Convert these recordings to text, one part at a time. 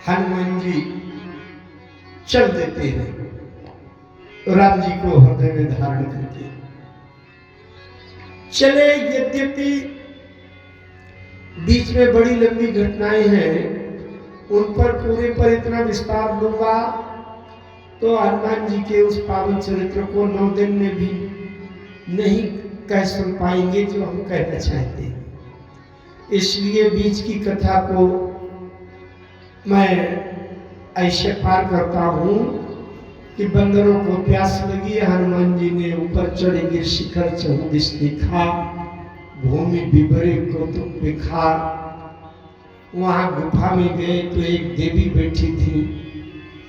हनुमान जी चल देते हैं राम जी को हृदय में धारण करके चले। यद्यपि बीच में बड़ी लंबी घटनाएं हैं, उन पर पूरे पर इतना विस्तार लूंगा तो हनुमान जी के उस पावन चरित्र को 9 दिन में भी नहीं कह सुन पाएंगे जो हम कहना चाहते हैं। इसलिए बीच की कथा को मैं ऐसे पार करता हूं कि बंदरों को प्यास लगी, हनुमान जी ने ऊपर चढ़े गिर शिखर चहुदिश देखा, भूमि बिबरे कौतुक देखा। वहां गुफा में गए तो एक देवी बैठी थी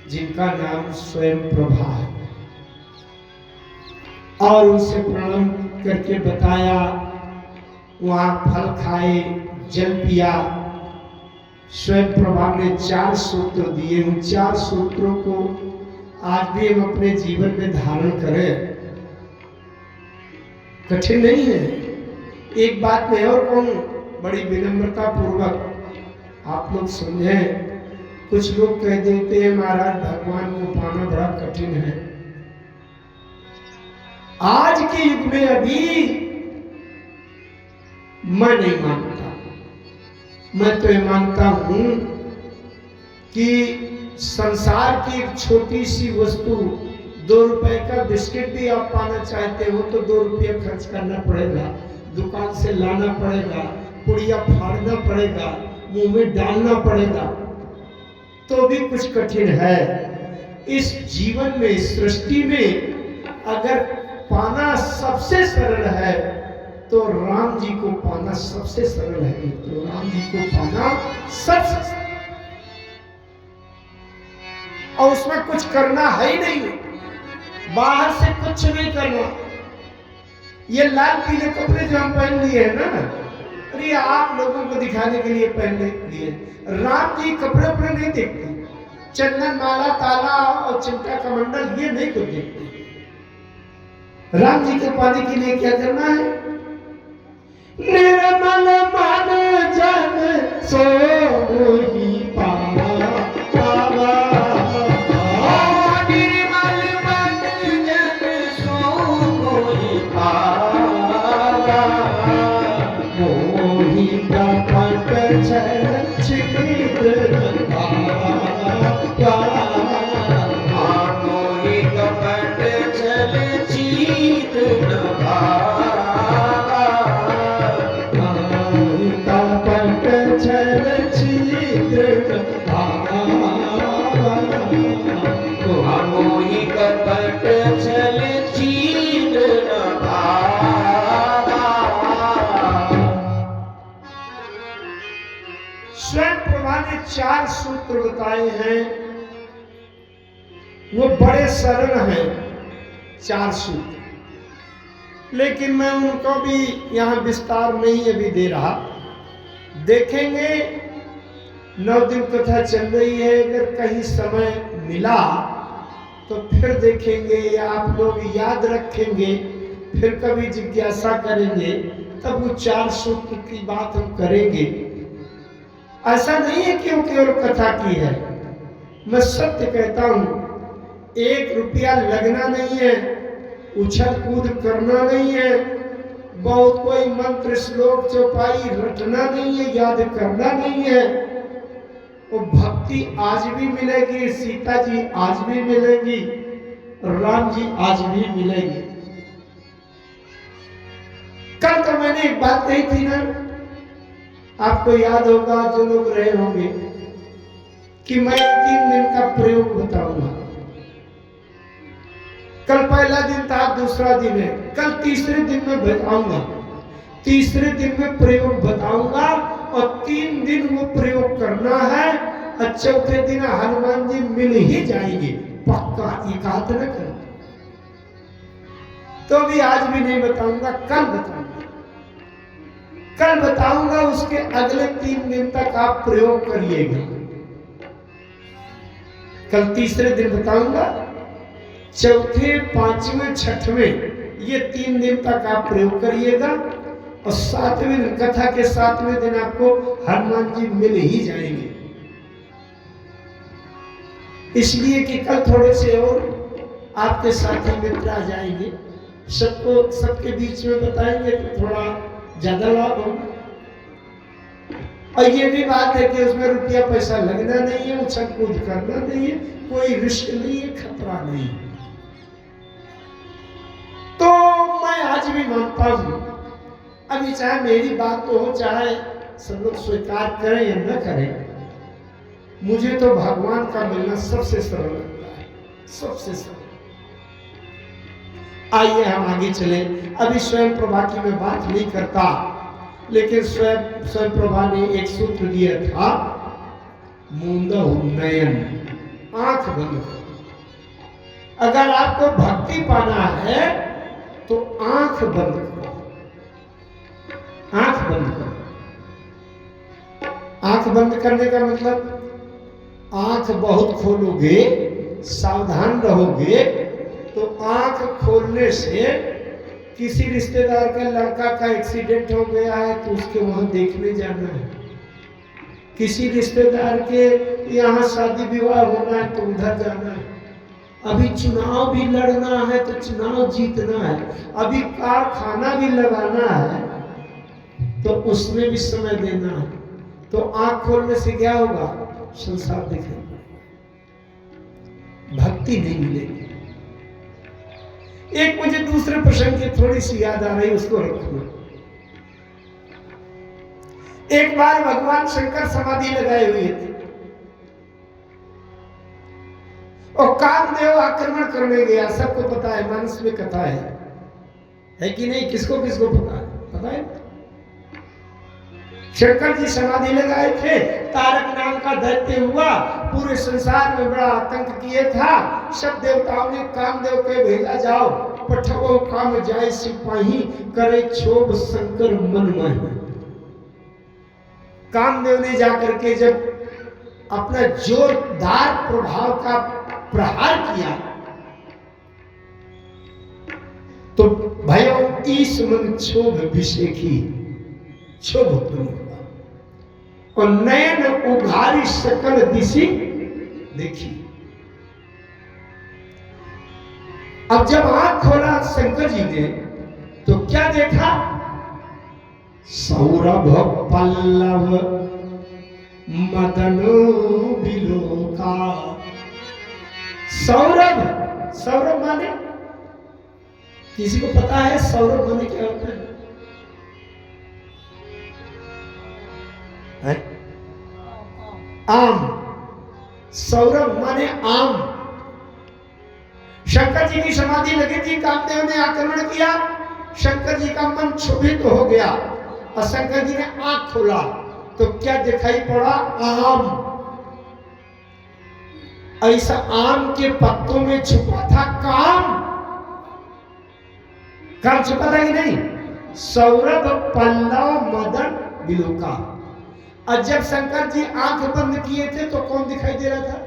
जिनका नाम स्वयं प्रभा है, और उनसे प्रणाम करके बताया। वहां फल खाए, जल पिया। स्वयं प्रभा ने 4 सूत्र दिए। उन 4 सूत्रों को आज भी हम अपने जीवन में धारण करें, कठिन नहीं है। एक बात मैं और कहूं, बड़ी विनम्रता पूर्वक आप लोग समझें। कुछ लोग कह देते हैं महाराज भगवान को पाना बड़ा कठिन है। आज के युग में अभी मैं नहीं मानता। मैं तो ये मानता हूं कि संसार की एक छोटी सी वस्तु, 2 रुपए का बिस्किट भी आप पाना चाहते हो तो 2 रुपये खर्च करना पड़ेगा, दुकान से लाना पड़ेगा, पुड़िया फाड़ना पड़ेगा, मुंह में डालना पड़ेगा, तो भी कुछ कठिन है। इस जीवन में, इस सृष्टि में अगर पाना सबसे सरल है तो राम जी को पाना सबसे सरल है। तो राम जी को पाना सबसे सरल, और उसमें कुछ करना है ही नहीं, बाहर से कुछ नहीं करना। ये लाल पीले कपड़े जो हम पहन लिए हैं ना, अरे आप लोगों को दिखाने के लिए पहन लिए। राम जी कपड़े उपड़े नहीं देखते, चंदन माला ताला और चिमटा कमंडल ये नहीं कुछ देखते। राम जी को पाने के लिए क्या करना है? निर्मल मन जन सो ही पावा, पावा। निर्मल मन जन सो ही पावा, मोहि कपट छल छिद्र पावा, मोहि कपट छल छिद्र पावा। स्वयं प्रभा ने 4 सूत्र बताए हैं, वो बड़े सरल हैं 4 सूत्र, लेकिन मैं उनको भी यहां विस्तार नहीं अभी दे रहा। देखेंगे 9 दिन कथा चल रही है, अगर कहीं समय मिला तो फिर देखेंगे, या आप लोग याद रखेंगे, फिर कभी जिज्ञासा करेंगे, तब वो 4 सूत्र की बात हम करेंगे। ऐसा नहीं है कि वो केवल कथा की है, मैं सत्य कहता हूं। 1 रुपया लगना नहीं है, उछल कूद करना नहीं है, बहुत कोई मंत्र श्लोक चौपाई रटना नहीं है, याद करना नहीं है। वो भक्ति आज भी मिलेगी, सीता जी आज भी मिलेगी, राम जी आज भी मिलेंगे। कल तो मैंने एक बात कही थी ना, आपको याद होगा जो लोग रहे होंगे, कि मैं 3 दिन का प्रयोग बताऊंगा। कल पहला दिन था, दूसरा दिन है, कल तीसरे दिन में बताऊंगा। तीसरे दिन में प्रयोग बताऊंगा और 3 दिन वो प्रयोग करना है, और चौथे दिन हनुमान जी मिल ही जाएंगे पक्का, एकांत न कर। तो भी आज भी नहीं बताऊंगा, कल बताऊंगा। कल बताऊंगा, उसके अगले 3 दिन तक आप प्रयोग करिएगा। कल तीसरे दिन बताऊंगा, चौथे, 5वें, 6वें, ये 3 दिन तक आप प्रयोग करिएगा, और 7वें दिन, कथा के 7वें दिन आपको हनुमान जी मिल ही जाएंगे। इसलिए कि कल थोड़े से और आपके साथी मित्र आ जाएंगे, सबको सबके बीच में बताएंगे तो थोड़ा ज्यादा लाभ होगा। और ये भी बात है कि उसमें रुपया पैसा लगना नहीं है, उछल कूद करना नहीं है, कोई रिस्क नहीं है, खतरा नहीं है। तो मैं आज भी मानता हूं, अभी चाहे मेरी बात तो हो, चाहे सब लोग स्वीकार करें या न करें, मुझे तो भगवान का मिलना सबसे सरल लगता है, सबसे सरल। आइए हम आगे चले। अभी स्वयं प्रभा की मैं बात नहीं करता, लेकिन स्वयं प्रभा ने एक सूत्र दिया था, मूंदहु नयन, आंख बंद करो। अगर आपको भक्ति पाना है तो आंख बंद करो, आंख बंद करो। आंख बंद करने का मतलब आंख बहुत खोलोगे, सावधान रहोगे, तो आंख खोलने से किसी रिश्तेदार का लड़का का एक्सीडेंट हो गया है तो उसके वहां देखने जाना है, किसी रिश्तेदार के यहाँ शादी विवाह होना है तो उधर जाना है, अभी चुनाव भी लड़ना है तो चुनाव जीतना है, अभी कारखाना भी लगाना है तो उसमें भी समय देना है। तो आंख खोलने से क्या होगा? संसार दिखेगा, भक्ति नहीं मिलेगी। एक मुझे दूसरे प्रसंग की थोड़ी सी याद आ रही, उसको रखो। एक बार भगवान शंकर समाधि लगाए हुए थे और कामदेव आक्रमण करने गया। सबको पता है, मानस में कथा है कि नहीं? किसको किसको पता है? पता है? शंकर जी समाधि लगाए थे, तारक नाम का दैत्य हुआ, पूरे संसार में बड़ा आतंक किए था। सब देवताओं ने कामदेव के भेजा, जाओ पठवो काम जाए सिपाही, करे क्षोभ शंकर मन माही। कामदेव ने जाकर के जब अपना जोरदार प्रभाव का प्रहार किया तो भयो ईश मन क्षोभ विषेखी, क्षोभ उत्पन्न हुआ और नयन उघारी सकल दिशि देखी। अब जब आंख खोला शंकर जी ने तो क्या देखा? सौरभ पल्लव मदन बिलोका। सौरभ, सौरभ माने, किसी को पता है सौरभ माने क्या होता है? आम। सौरभ माने आम। शंकर जी की समाधि लगी थी, कामदेव ने आक्रमण किया, शंकर जी का मन क्षुभित हो गया और शंकर जी ने आंख खोला तो क्या दिखाई पड़ा? आम। ऐसा आम के पत्तों में छुपा था काम। काम छुपा था कि नहीं? सौरभ पल्लव मदन बिलोका। और जब शंकर जी आंख बंद किए थे तो कौन दिखाई दे रहा था?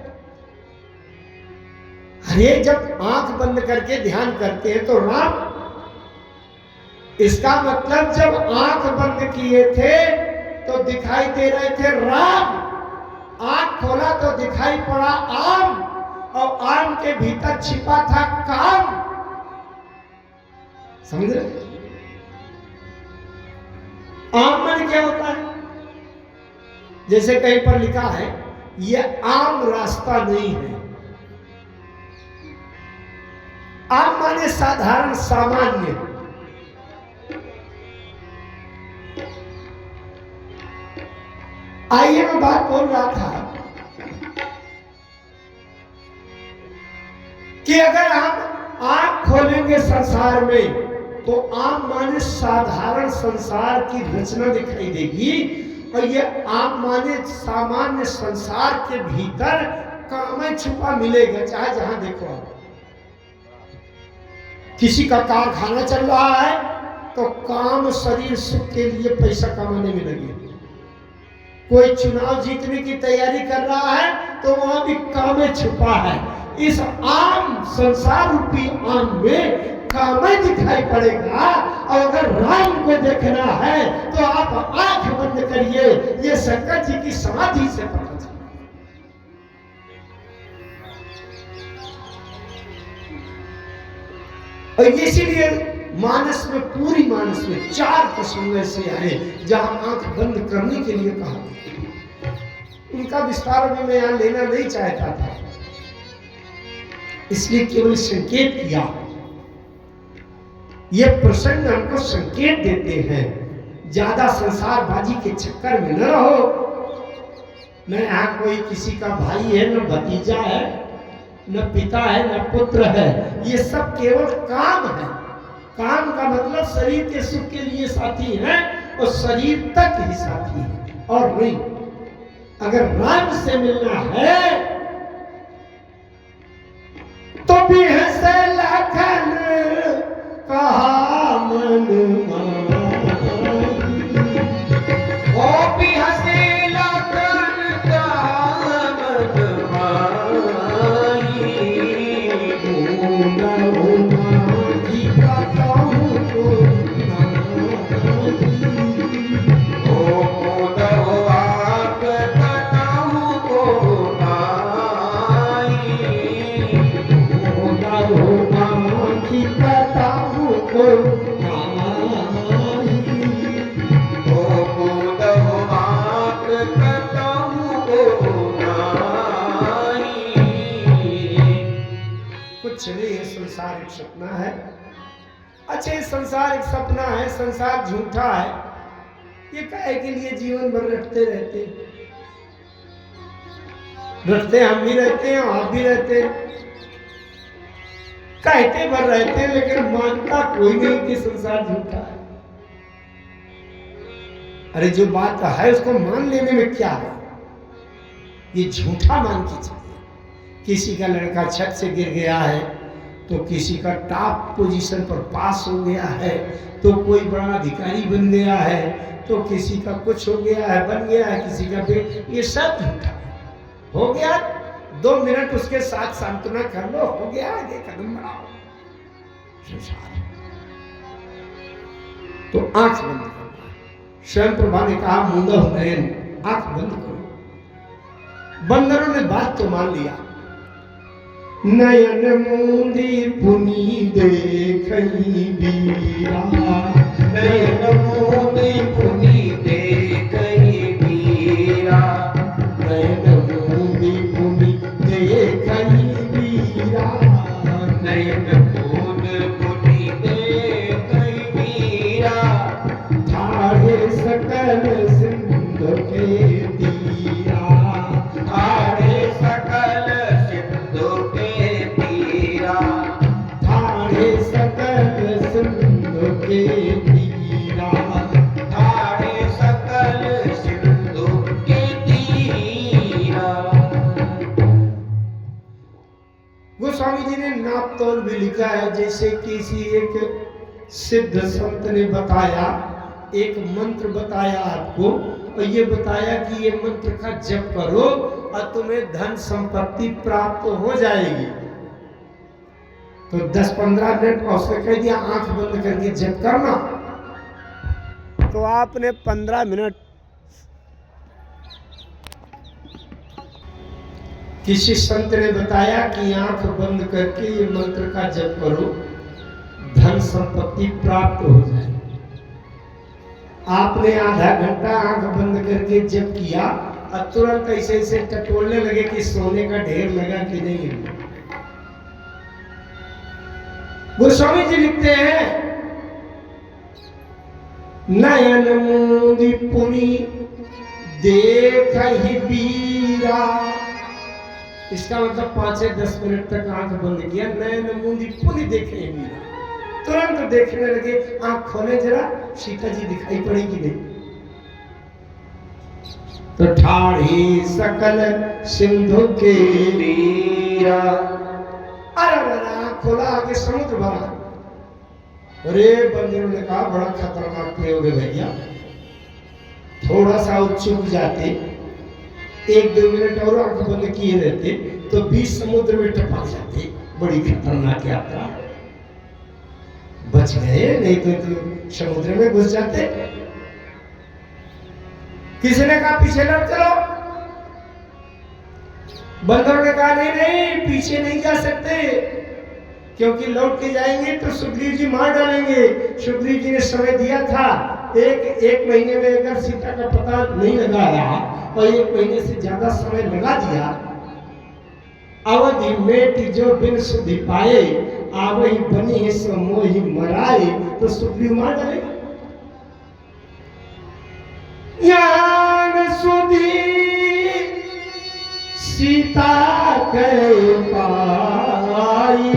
अरे जब आंख बंद करके ध्यान करते हैं तो राम। इसका मतलब जब आंख बंद किए थे तो दिखाई दे रहे थे राम, आंख खोला तो दिखाई पड़ा आम, और आम के भीतर छिपा था काम। समझ रहे? आम मन क्या होता है? जैसे कहीं पर लिखा है, यह आम रास्ता नहीं है। आम माने साधारण, सामान्य। आइए मैं बात बोल रहा था कि अगर हम आंख खोलेंगे संसार में तो आम माने साधारण संसार की रचना दिखाई देगी, और ये आम माने सामान्य संसार के भीतर काम छुपा मिलेगा। चाहे जहां देखो आप, किसी का कारखाना चल रहा है तो काम शरीर सुख के लिए पैसा कमाने में लगे। कोई चुनाव जीतने की तैयारी कर रहा है तो वहां भी काम छुपा है। इस आम संसार रूपी आम में काम दिखाई पड़ेगा। और अगर राम को देखना है तो आप आंख बंद करिए, ये शंकर जी की समाधि से पता चला। और इसीलिए मानस में, पूरी मानस में 4 प्रसंग ऐसे आए जहां आंख बंद करने के लिए कहा। उनका विस्तार भी मैं यहां लेना नहीं चाहता था, इसलिए केवल संकेत किया। ये प्रसंग हमको संकेत देते हैं, ज्यादा संसारबाजी के चक्कर में न रहो। न यहाँ कोई किसी का भाई है, न भतीजा है, न पिता है, न पुत्र है। ये सब केवल काम है। काम का मतलब शरीर के सुख के लिए साथी है और शरीर तक ही साथी है और नहीं। अगर राम से मिलना है तो भी हंसे लखन कहा मन ओ भी हंसे लखन कहा मन माई की कहूँ को कुछ नहीं है, संसार एक सपना है। अच्छा, संसार एक सपना है, संसार झूठा है, ये काहे के लिए जीवन भर रटते रहते हम भी रहते हैं, आप भी रहते हैं, कहते भर रहते हैं, लेकिन मानता कोई नहीं कि संसार झूठा है। अरे जो बात है उसको मान लेने में क्या है, ये झूठा मान के चलिए। किसी का लड़का छत से गिर गया है, तो किसी का टॉप पोजीशन पर पास हो गया है, तो कोई बड़ा अधिकारी बन गया है, तो किसी का कुछ हो गया है, बन गया है, किसी का पेट, ये सब झूठा हो गया। 2 मिनट उसके साथ सांत्वना कर लो, हो गया, आगे कदम बढ़ाओ। संसार तो आंख बंद करना है। स्वयं प्रभा ने कहा मूंदा नयन, आंख बंद करो। बंदरों ने बात तो मान लिया। नयन मूंदी पुनी देखई बीरा, नयन मूंदी पुनी देखई बीरा, नयन मूंदी पुनी देखई बीरा, नयन मूंद पुनी देखई बीरा, ठाढ़े सकल सिंधु के तीरा, ठाढ़े सकल सिंधु के तीरा, ठाढ़े सकल सिंधु के तीरा, ठाढ़े सकल सिंधु के तीरा। गोस्वामी जी ने नाप तोल भी लिखा है, जैसे किसी एक सिद्ध संत ने बताया, एक मंत्र बताया आपको, और ये बताया कि ये मंत्र का जप करो और तुम्हें धन संपत्ति प्राप्त हो जाएगी। तो 10-15 मिनट उसने कह दिया आंख बंद करके जप करना, तो आपने 15 मिनट किसी संत ने बताया कि आंख बंद करके ये मंत्र का जप करो, धन संपत्ति प्राप्त हो जाए। आपने आधा घंटा आंख बंद करके जप किया और तुरंत ऐसे ऐसे टटोलने लगे कि सोने का ढेर लगा कि नहीं। गोस्वामी जी लिखते हैं नयन मूंदी पुनी देखहि बीरा, इसका मतलब 5-10 मिनट तक आंख बंद किया, नयन मूंदी पुनी देखे बीरा, तुरंत देखने लगे। आंख खोले जरा, सीता जी दिखाई पड़ेगी नहीं। तो ठाढ़ी सकल सिंधु के तीरा, अरे खोला आगे समुद्र भरा। अरे बंदरों ने कहा बड़ा खतरनाक प्रयोग है भैया, थोड़ा सा और चुक जाते, 1-2 मिनट और आंख बंद किए रहते तो बीच समुद्र में टपक जाते। बड़ी खतरनाक यात्रा, बच गए, नहीं तो समुद्र में घुस जाते। किसी ने कहा पीछे लौट चलो, बंदरों ने कहा नहीं नहीं पीछे नहीं जा सकते, क्योंकि लौट के जाएंगे तो सुग्रीव जी मार डालेंगे। सुग्रीव जी ने समय दिया था, एक महीने में अगर सीता का पता नहीं लगाया और 1 महीने से ज्यादा समय लगा दिया, अवधि में जो बिन सुधि पाए, आवही बनी है सो मोहि मराए, तो सुग्रीव मार डालेगा। ज्ञान सुधि सीता के पाई,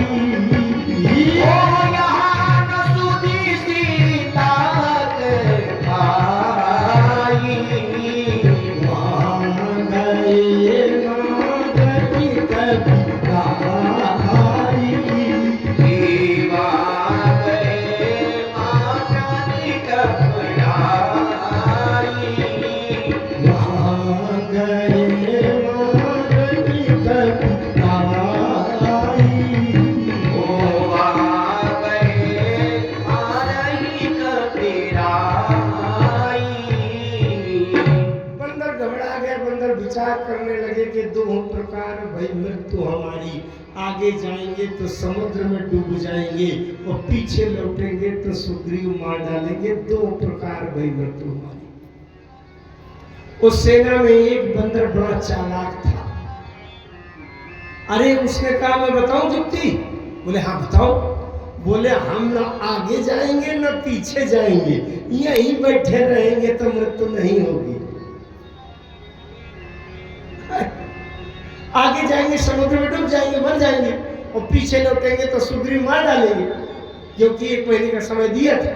करने लगे कि दो प्रकार भई मृत्यु हमारी, आगे जाएंगे तो समुद्र में डूब जाएंगे और पीछे लौटेंगे तो सुग्रीव मार डालेंगे। 2 प्रकार भई मृत्यु हमारी। उस सेना में एक बंदर बड़ा चालाक था। अरे उसने कहा मैं बताऊं जुक्ति? बोले हाँ बताओ। बोले हम ना आगे जाएंगे ना पीछे जाएंगे, यहीं बैठे रहेंगे तो मृत्यु नहीं होगी। आगे जाएंगे समुद्र में डूब जाएंगे, मर जाएंगे, और पीछे लौटेंगे तो सुग्रीव मार डालेंगे, क्योंकि 1 महीने का समय दिया था।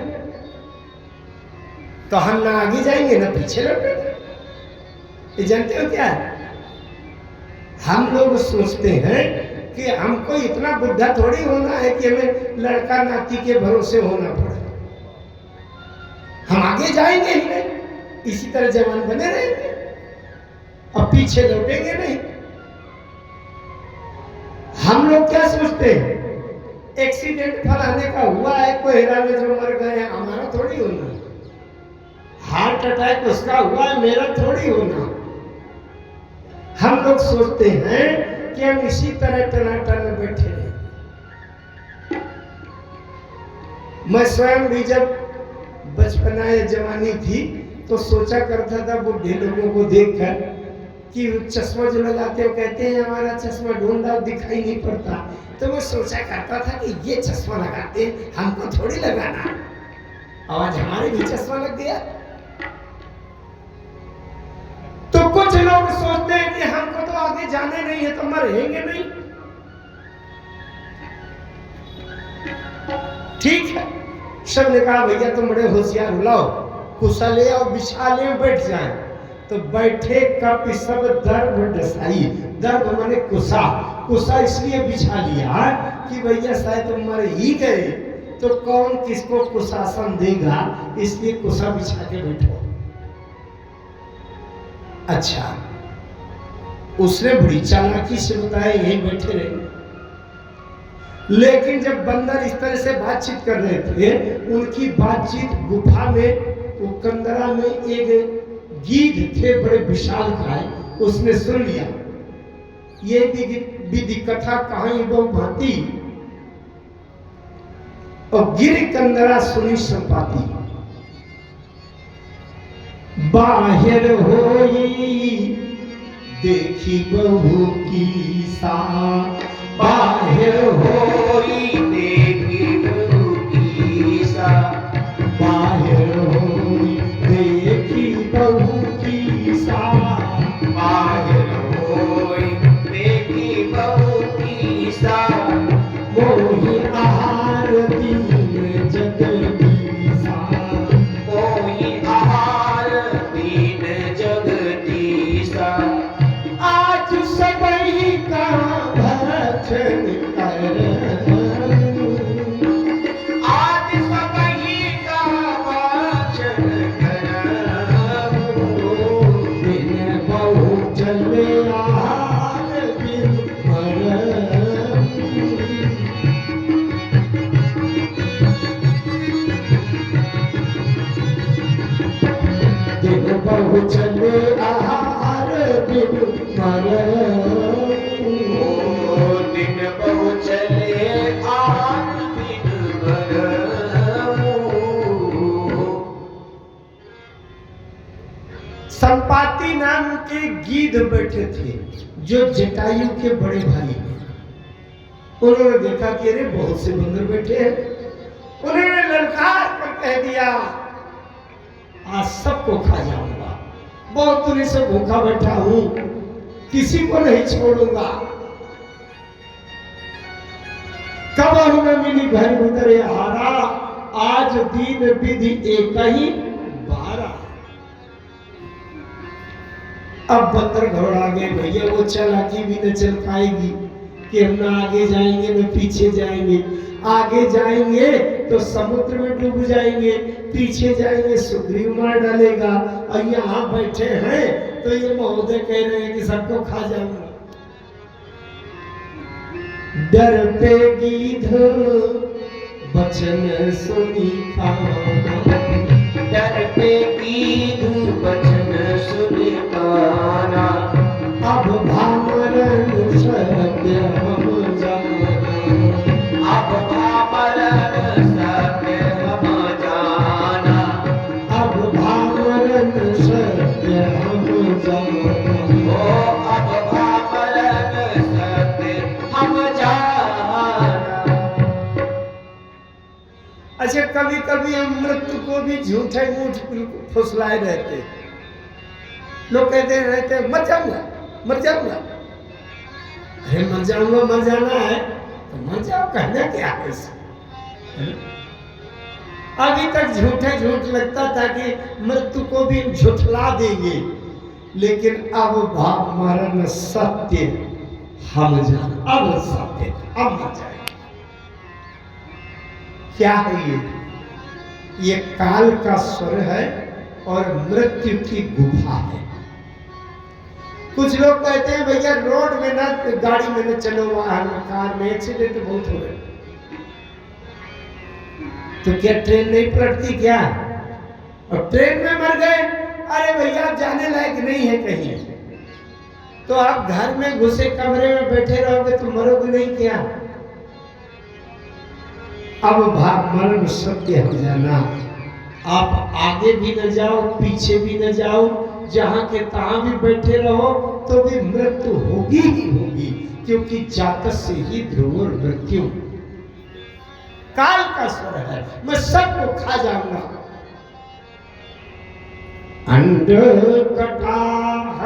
तो हम ना आगे जाएंगे ना पीछे लौटेंगे। ये जानते हो क्या है? हम लोग सोचते हैं कि हमको इतना बुद्धा थोड़ी होना है कि हमें लड़का नाती के भरोसे होना पड़े। हम आगे जाएंगे ही नहीं, इसी तरह जवान बने रहेंगे और पीछे लौटेंगे नहीं। हम लोग क्या सोचते हैं, एक्सीडेंट फलाने का हुआ है कोहरा में जो मर गए हैं, हमारा थोड़ी होना। हार्ट अटैक उसका हुआ है, मेरा थोड़ी होना। हम लोग सोचते हैं कि हम इसी तरह टनाटन में बैठे रहे। मैं स्वयं भी जब बचपना या जवानी थी तो सोचा करता था बुढ़े लोगों को देखकर कि चश्मा जो लगाते हो, कहते हैं हमारा चश्मा ढूंढा दिखाई नहीं पड़ता, तो मैं सोचा करता था कि ये चश्मा लगाते हमको थोड़ी लगाना, और आज हमारे भी चश्मा लग गया। तो कुछ लोग सोचते हैं कि हमको तो आगे जाने नहीं है तो मरेंगे नहीं। ठीक है, सबने कहा भैया तुम बड़े होशियार हो, लाओ कुशा ले आओ, बिछा ले, बैठ जाए। तो बैठे कप सब दर्भ डसाई, दर्भ माने कुशा, कुशा इसलिए बिछा लिया कि भैया शायद तुम मर ही गए तो कौन किसको कुशासन देगा, इसलिए कुशा बिछा के बैठो। अच्छा, उसने बड़ी चालाकी से बताया यहीं बैठे रहे। लेकिन जब बंदर इस तरह से बातचीत कर रहे थे, उनकी बातचीत गुफा में, वो कंदरा में एक गीध थे बड़े विशाल काय, उसने सुन लिया। ये विधि कथा कहानी बहु भांति, और गिर कंदरा सुनी संपाती। बाहर होई देखी बहू की सा, बाहर होई देखी बहू की सा, बाहर होई देखी बहू की सा, बाहर होई देखी बहू की सा, मोहि आहार दीन जगदीसा, मोहि आहार दीन जगदीसा, आज सबई का भक्षण कर, आज सबई का भक्षण कर, बिन बहु चले आहार बिन मर, दिन बहु चले आहार बिन मर, दिन बहु चले आहार के गीध बैठे थे जो जटायु के बड़े भाई हैं। उन्होंने देखा कि अरे बहुत से बंदर बैठे हैं। उन्होंने ललकार कर कह दिया आज सबको खा जाऊंगा, बहुत दिनों से भूखा बैठा हूं, किसी को नहीं छोड़ूंगा। कब हमें मिली घर उतरे हारा, आज दीन विधि एक ही बारा। अब बंदर घबरा गए, भैया वो चालाकी भी न चल पाएगी कि हम ना आगे जाएंगे न पीछे जाएंगे। आगे जाएंगे तो समुद्र में डूब जाएंगे, पीछे जाएंगे सुग्रीव मार डालेगा, और यहाँ बैठे हैं तो ये महोदय कह रहे हैं कि सबको खा जाऊंगा। डर पे गीध बचन सुनी काना, डर पे गीध बचन सुनी काना। अब भामरन सत्य हम जाना, अब भामरन सत्य हम जाना। अब भामरन सत्य हम जाना। ओ अब भामरन सत्य हम जाना। अच्छा, कभी कभी हम मृत्यु को भी झूठे मूठ बिल्कुल फुसलाए रहते। लोग कहते रहते मर जाऊंगा मर जाऊंगा। अरे मर जाऊंगा, मर जाना है तो मर जाओ, कहना क्या है इसे। अभी तक झूठे झूठ लगता था कि मृत्यु को भी झुठला देंगे, लेकिन अब भाव मरण सत्य हम जान, अब सत्य अब मर जाएंगे। क्या है ये काल का स्वर है और मृत्यु की गुफा है। कुछ लोग कहते हैं भैया रोड में ना, गाड़ी में न चलो, वाहन में, कार में एक्सीडेंट बहुत हो रहे, तो क्या ट्रेन नहीं पलटती क्या? और ट्रेन में मर गए, अरे भैया आप जाने लायक नहीं है कहीं, तो आप घर में घुसे कमरे में बैठे रहोगे तो मरोगे नहीं क्या? अब भाग मरण सत्य हो जाना। आप आगे भी न जाओ, पीछे भी न जाओ, जहां के तहां भी बैठे रहो तो भी मृत्यु होगी ही होगी, क्योंकि जात से ही ध्रुव मृत्यु। काल का स्वर है, मैं सबको खा जाऊंगा। अंड कटाह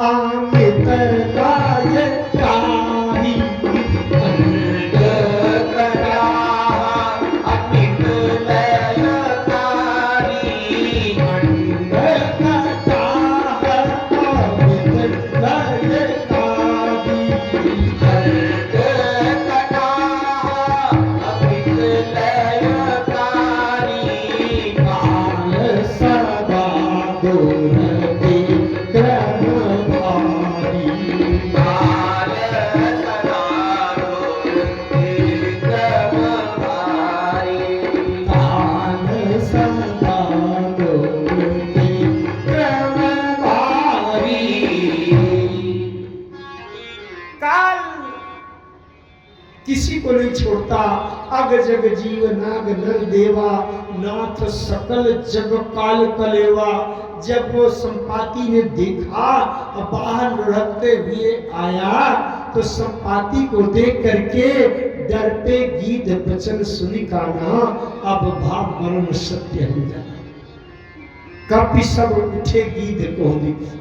अमित गायकारी, अंड कटाह अमित लयकारी। अंड कटाह अमित लयकारी, अंड कटाह अमित लयकारी। काल सदा दोहते क्रम भारी, काल सदा दोहते क्रम भारी। काल सदा दोहते क्रम भारी। काल किसी को नहीं छोड़ता। अग जग जीव नाग नर देवा, नाथ सकल जग काल कलेवा। जब वो संपाति ने देखा, बाहर लुढ़कते हुए आया, तो संपाति को देख करके डर पे गीध बचन सुनी काना, अब भाव मरण सत्य हो जाना। कभी सब उठे गीध को देखी,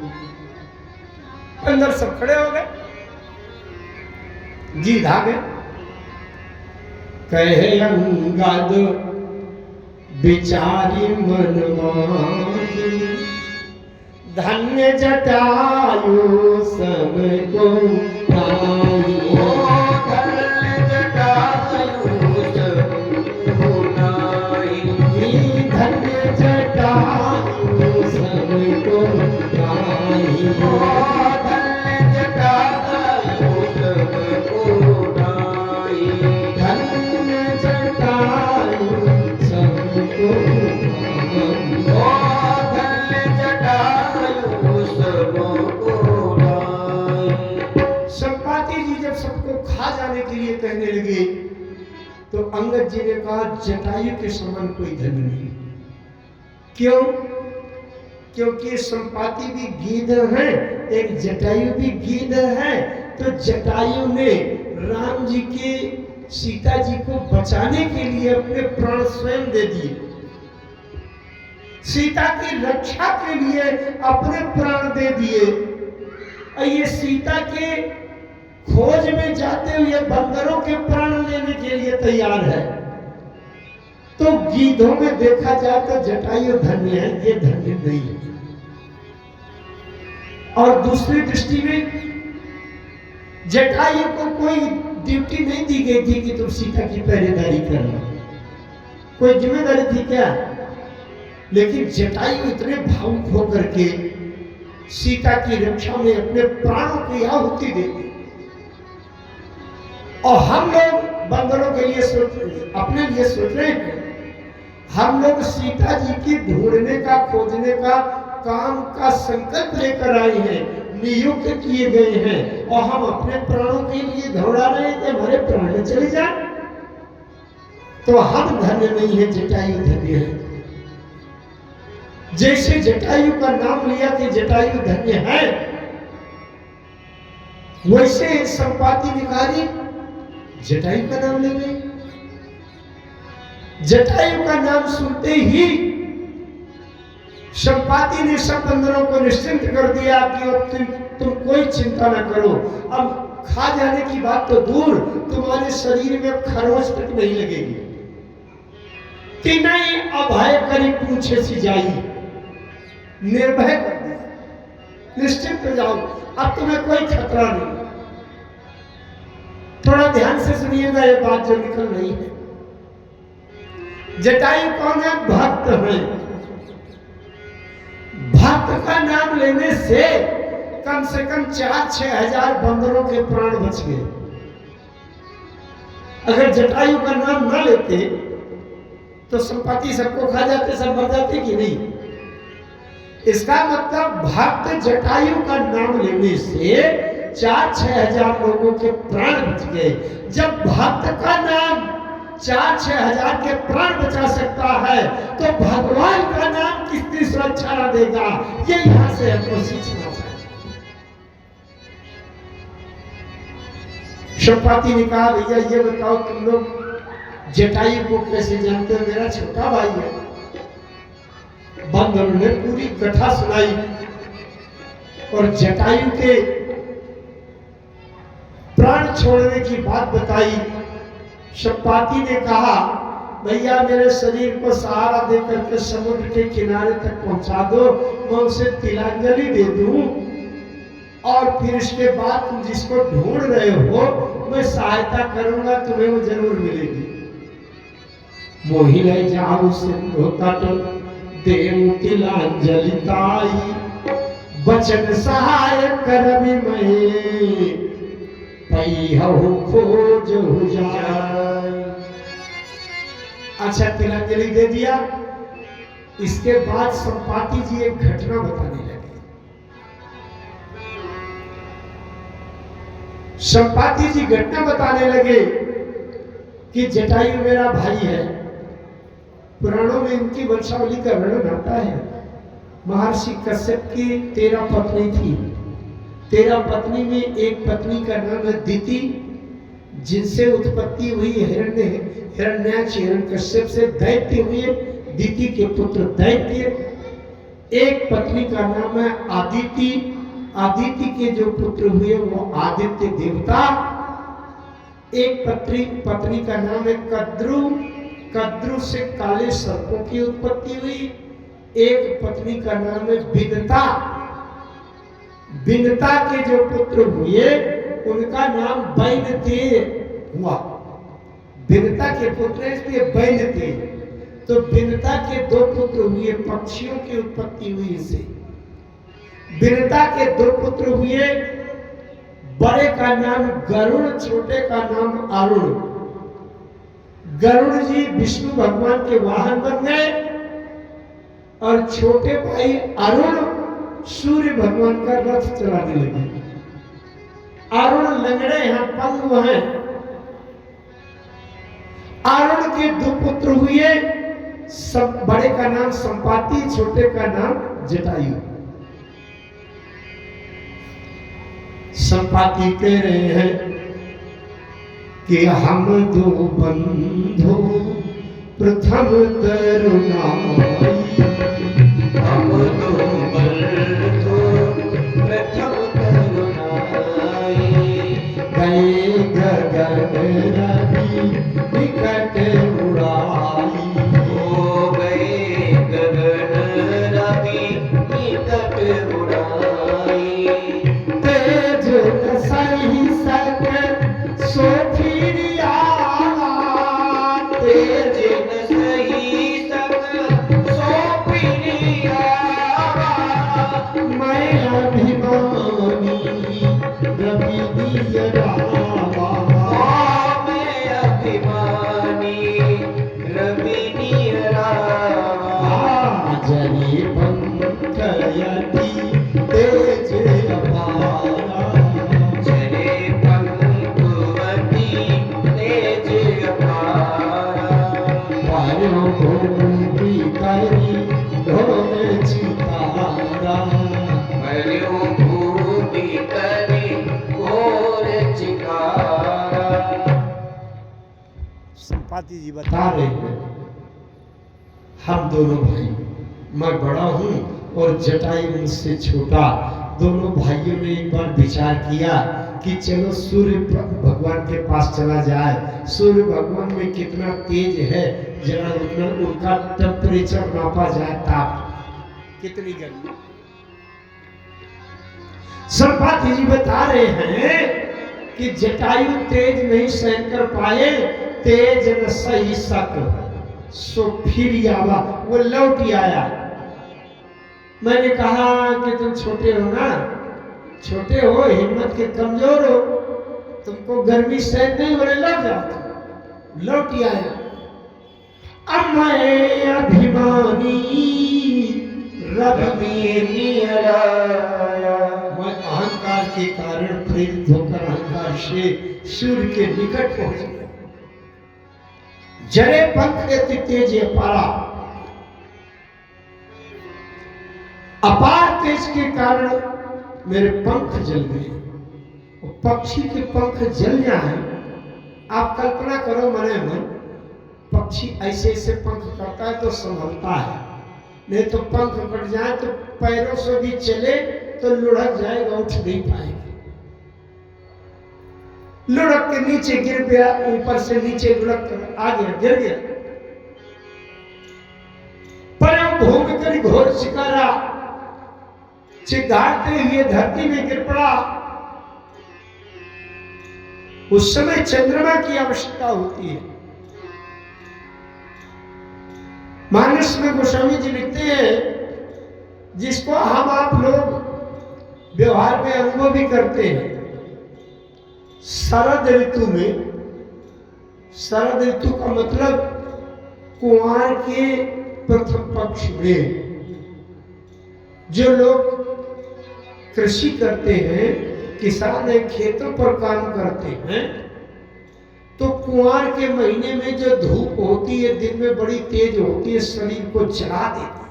अंदर सब खड़े हो गए, गीध आ गए। कहे अंगद बिचारी मन माही, धन्य जटायु सम को नाई। ओ धन्य जटायु सब को नाई। धन्य जटायु सम को नाई। ओ धन्य जटायु सब को नाई। धन्य जटायु सम को नाई। ओ धन्य जटायु सब को नाई। संपाति जी जब सबको खा जाने के लिए कहने लगे, तो अंगद जी ने कहा जटायु के समान कोई धन नहीं। क्यों? क्योंकि संपाति भी गीध है, एक जटायु भी गीध है। तो जटायु ने राम जी के सीता जी को बचाने के लिए अपने प्राण स्वयं दे दिए, सीता की रक्षा के लिए अपने प्राण दे दिए। और ये सीता के खोज में जाते हुए बंदरों के प्राण लेने के लिए तैयार है। तो गीधों में देखा जाए तो जटायु धन्य है, ये धन्य नहीं है। और दूसरी दृष्टि में जटायु को कोई ड्यूटी नहीं दी गई थी कि तुम सीता की पहरेदारी करना, कोई जिम्मेदारी थी क्या? लेकिन जटायु इतने भावुक होकर के सीता की रक्षा में अपने प्राणों की आहुति दे दी। और हम लोग बंदरों के लिए अपने लिए सोच रहे हैं, हम लोग सीता जी की ढूंढने का, खोजने का काम का संकल्प लेकर आए हैं, नियुक्त किए गए हैं, और हम अपने प्राणों के लिए घबरा रहे हैं कि हमारे प्राण न चले जाए। तो हम धन्य नहीं है, जटायु धन्य है। जैसे जटायु का नाम लिया कि जटायु धन्य है, वैसे संपाति निकारी जटायु का नाम ले गए। जटायु का नाम सुनते ही संपाति ने सब बंदरों को निश्चिंत कर दिया कि अब तुम कोई चिंता न करो, अब खा जाने की बात तो दूर, तुम्हारे शरीर में खरोच तक नहीं लगेगी। तीनई अभय करी पूछे सी जाई, निर्भय कर दिया, निश्चिंत हो जाओ, अब तुम्हें कोई खतरा नहीं। थोड़ा ध्यान से सुनिएगा ये बात जो निकल रही है। जटायु कौन है? भक्त है। भक्त का नाम लेने से कम से कम 4-6 हजार बंदरों के प्राण बच गए। अगर जटायु का नाम न लेते तो संपत्ति सबको खा जाते, सब मर जाते कि नहीं? इसका मतलब भक्त जटायु का नाम लेने से 4-6 हजार लोगों के प्राण बच गए। जब भक्त का नाम 4-6 हजार के प्राण बचा सकता है तो भगवान का नाम कितनी सुरक्षा न देगा, ये यहां से हमको सीखना चाहिए। संपाति ने कहा, भैया ये बताओ तुम लोग जटायु को कैसे जानते हो? मेरा छोटा भाई है। बंदर ने पूरी कथा सुनाई और जटायु के प्राण छोड़ने की बात बताई। संपाति ने कहा, भैया मेरे शरीर को सहारा देकर के समुद्र के किनारे तक पहुंचा दो, मैं उसे तिलांजलि दे दूं, और फिर इसके बाद तुम जिसको ढूंढ रहे हो मैं सहायता करूंगा, तुम्हें वो जरूर मिलेगी। मोहि ले जाऊ सिंधु तट देऊ तिलांजलि ताई, बचन सहाय करबि मैं, पैहु खोज हो जाए। अच्छा, तिलांजलि दे दिया। इसके बाद संपाति जी एक घटना बताने लगे। संपाति जी घटना बताने लगे कि जटायु मेरा भाई है। पुराणों में इनकी वंशावली का वर्णन आता है। महर्षि कश्यप की 13 पत्नी थी। 13 पत्नी में एक पत्नी का नाम है दिति, जिनसे उत्पत्ति हुई हिरण्याक्ष हिरण्यकश्यप से दैत्य हुए, दिति के पुत्र दैत्य। एक पत्नी का नाम है आदिति, आदिति के जो पुत्र हुए वो आदित्य देवता। एक पत्नी का नाम है कद्रु, कद्रु से काले सर्पों की उत्पत्ति हुई। एक पत्नी का नाम है बिनता, बिनता के जो पुत्र हुए उनका नाम बैनतेय हुआ। बिनता के पुत्र इसलिए बैनतेय। तो बिनता के 2 पुत्र हुए, पक्षियों की उत्पत्ति हुई इसे। बिनता के 2 पुत्र हुए, बड़े का नाम गरुड़, छोटे का नाम अरुण। गरुड़ जी विष्णु भगवान के वाहन बन गए और छोटे भाई अरुण सूर्य भगवान का रथ चलाने लगे। अरुण लंगड़े हैं, पंगु हैं। अरुण के 2 पुत्र हुए, सब बड़े का नाम संपाति, छोटे का नाम जटायु। संपाति कह रहे हैं कि हम दो बंधु प्रथम तरुणाई, हम दो बंधु प्रथम तरुणाई, गए गगन रवि निकट उड़ाई, हो गए गगन रवि निकट उड़ाई, तेज न सही सक सो फिर आवा, तेज न सही सक सो फिर आवा, मैं अभिमानी रवि दिय रावा, मैं अभिमानी रवि नियरावा, जरे पंख यति तेज अपारा, चले पंखुवती तेज अपारा, वायु भूमि करी ढोल चितारा, मर्यों भूमि करी घोर चिकारा। संपाति जी बता रहे हैं हम दोनों भाई, मैं बड़ा हूं और जटायु मुझसे छोटा, दोनों भाइयों ने एक बार विचार किया कि चलो सूर्य भगवान के पास चला जाए, सूर्य भगवान में कितना तेज है, जरा उतना उनका टेम्परेचर नापा जाए, ताप कितनी गर्मी। संपाति जी बता रहे हैं कि जटायु तेज नहीं सहन कर पाए, तेज न सही सक सो फिर आवा, वो लौट ही आया। मैंने कहा कि तुम छोटे हो ना, छोटे हो, हिम्मत के कमजोर हो, तुमको गर्मी सहन नहीं हो रही, लौट जाओ। लौट ही आया। अब मैं अभिमानी रवि नियराया, मैं अहंकार के कारण प्रेरित होकर अहंकार से सूर्य के निकट पहुंच गया। जरे पंख यति तेज अपारा, अपार तेज के कारण मेरे पंख जल गए। पक्षी के पंख जल जाए, आप कल्पना करो मने मन, पक्षी ऐसे ऐसे पंख करता है तो संभलता है, नहीं तो पंख कट जाए तो पैरों से भी चले तो लुढ़क जाएगा, उठ नहीं पाएगा। लुढ़क के नीचे गिर गया, ऊपर से नीचे लुढ़क कर आ गया, गिर गया। पर भूमि कर घोर शिकारा, चिगारते हुए धरती में गिर पड़ा। उस समय चंद्रमा की आवश्यकता होती है। मानस में गोस्वामी जी लिखते हैं, जिसको हम आप लोग व्यवहार में अनुभव भी करते हैं। शरद ऋतु में, शरद ऋतु का मतलब कुंवार के प्रथम पक्ष में जो लोग कृषि करते हैं, किसान है, खेतों पर काम करते हैं, तो कुंवार के महीने में जो धूप होती है दिन में बड़ी तेज होती है, शरीर को जला देती है,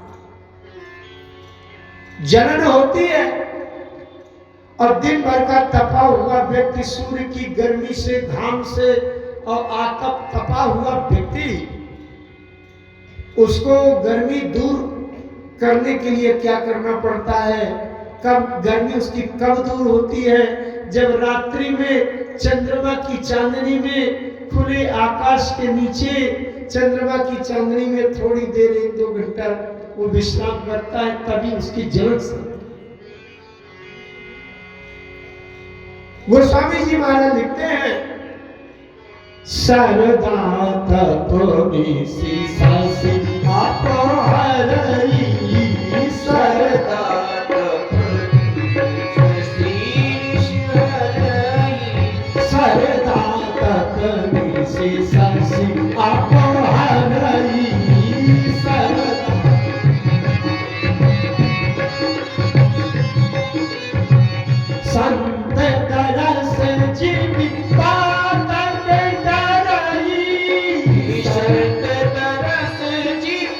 जलन होती है। और दिन भर का तपा हुआ व्यक्ति, सूर्य की गर्मी से, घाम से और आतप तपा हुआ व्यक्ति, उसको गर्मी दूर करने के लिए क्या करना पड़ता है? कब गर्मी उसकी कब दूर होती है? जब रात्रि में चंद्रमा की चांदनी में, खुले आकाश के नीचे चंद्रमा की चांदनी में थोड़ी देर 1-2 घंटा वो विश्राम करता है, तभी उसकी जलन से। गोस्वामी जी महाराज लिखते हैं, सरदा तपोनी सी सासी आप हरई, सरदा सरदा तपोनी सी सासी आप हरई, सरदा संत दरस जीवी पातक डरई, संत दरस जीवी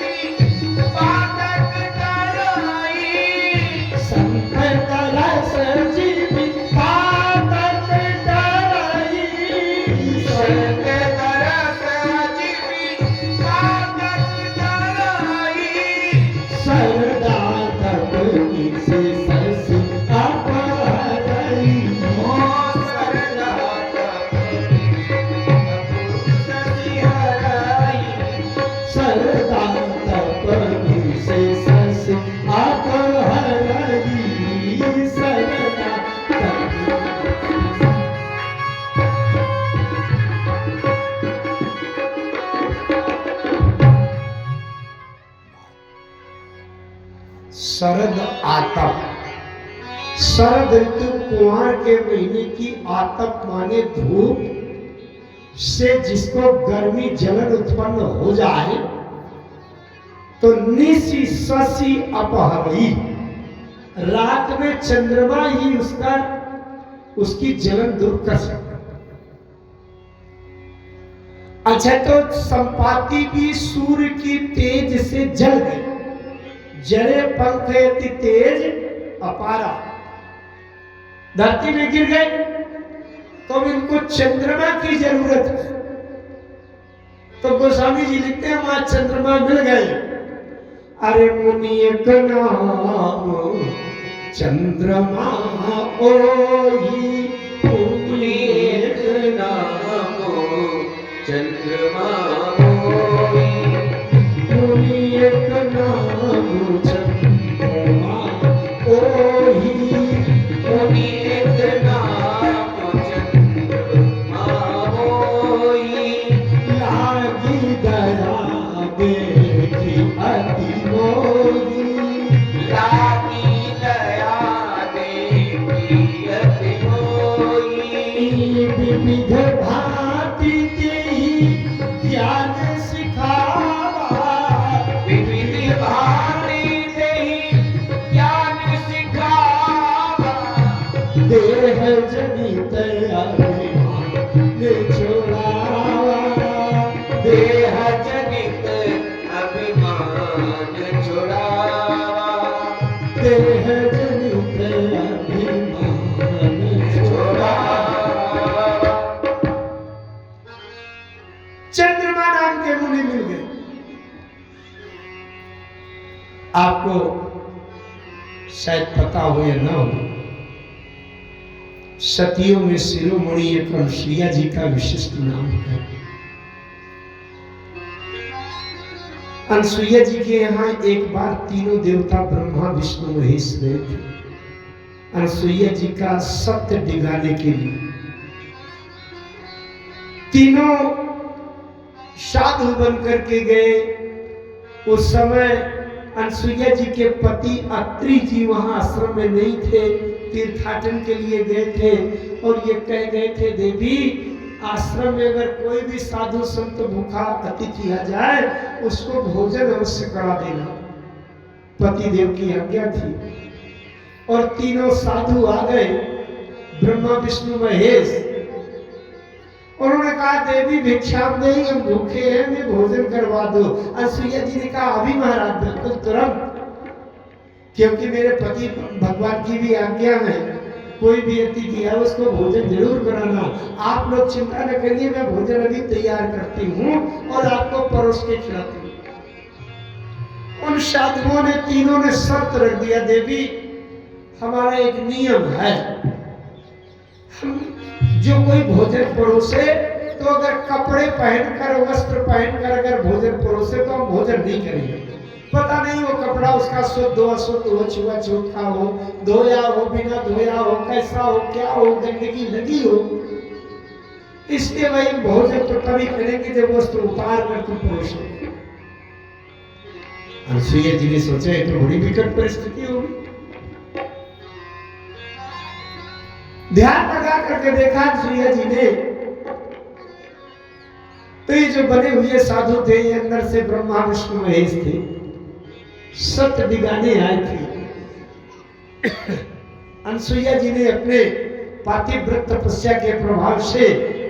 शरद आतप। शरद ऋतु कुंवर के महीने की आतप माने धूप से जिसको गर्मी जलन उत्पन्न हो जाए तो निशि शशि अपहरी, रात में चंद्रमा ही उसकी जलन दूर कर सकता। अच्छा, तो संपाति भी सूर्य की तेज से जल गई। जले पंख यति तेज अपारा, धरती में गिर गए तो इनको चंद्रमा की जरूरत है। तो गोस्वामी जी लिखते हैं वहां चंद्रमा मिल गए। अरे मुनि एक नाम चंद्रमा ओही, मुनि एक नाम चंद्रमा ओही, मुनि एक नाम चंद्रमा ओही, मुनि एक नाम चंद्रमा ओही, लागी दया देखी अति मोही, लागी दया देखी अति मोही, विविध भांति तेहि ज्ञान सिखावा, विविध भांति तेहि ज्ञान सिखावा, देह जनित अभिमान छोड़ावा, देह जनित अभिमान छुड़ावा, देह जनित अभिमान छोड़ावा। चंद्रमा नाम के मुनि मिल गए। आपको शायद पता हो या ना हो, सतियों में शिरोमणि एक अनुसुईया जी का विशिष्ट नाम है। अनुसुईया जी के यहाँ एक बार तीनों देवता ब्रह्मा विष्णु महेश गए थे अनुसुईया जी का सत्य दिखाने के लिए। तीनों साधु बन करके गए। उस समय अनुसुईया जी के पति अत्रि जी वहां आश्रम में नहीं थे, तीर्थाटन के लिए गए थे और ये कह गए थे, देवी आश्रम में अगर कोई भी साधु संत भूखा अतिथि आ जाए उसको भोजन अवश्य करा देना। पति देव की आज्ञा थी और तीनों साधु आ गए, ब्रह्मा विष्णु महेश। उन्होंने कहा, देवी भिक्षा नहीं, हम भूखे हैं, हमें भोजन करवा दो। अनुसुईया जी ने कहा, अभी महाराज बिल्कुल तुरंत, क्योंकि मेरे पति भगवान की भी आज्ञा है, कोई भी अतिथि है उसको भोजन जरूर कराना। आप लोग चिंता न करिए, मैं भोजन अभी तैयार करती हूँ और आपको परोस के खिलाती हूँ। उन साधुओं ने तीनों ने शर्त रख दिया, देवी हमारा एक नियम है, हम जो कोई भोजन परोसे तो अगर कपड़े पहनकर वस्त्र पहनकर अगर भोजन परोसे तो हम भोजन नहीं करेंगे। पता नहीं वो कपड़ा उसका शुद्ध हो अशुद्ध हो, छुआछूत का हो, धोया हो बिना धोया हो, कैसा हो क्या हो, गंदगी लगी हो, इसलिए वही भोजन तो तभी करेंगे जब वस्त्र उतार कर तुम परोसो। अनुसुईया जी ने सोचा ये तो बड़ी विकट परिस्थिति होगी। ध्यान लगा करके देखा अनुसुईया जी ने तो ये जो बने हुए साधु थे ये अंदर से ब्रह्मा विष्णु महेश थे, सत्य दिगाने आए थे। अनुसुईया जी ने अपने पातिव्रत तपस्या के प्रभाव से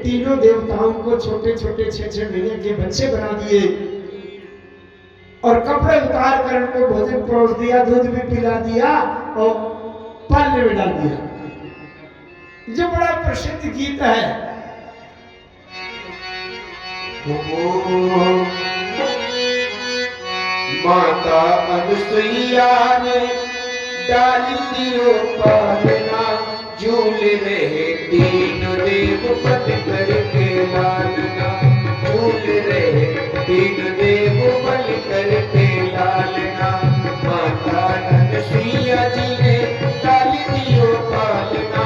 तीनों देवताओं को छोटे छोटे 6-6 महीने के बच्चे बना दिए और कपड़े उतार कर उनको भोजन परोस दिया, दूध भी पिला दिया और पालने में डाल दिया। जो बड़ा प्रसिद्ध गीत है, माता अनुसुईया ने डाल दियो पालना, झूल रहे तीन देव पद करके लालना, झूल रहे तीन देव पद करके लालना। माता अनुसुईया जी ने डाल दियो पालना,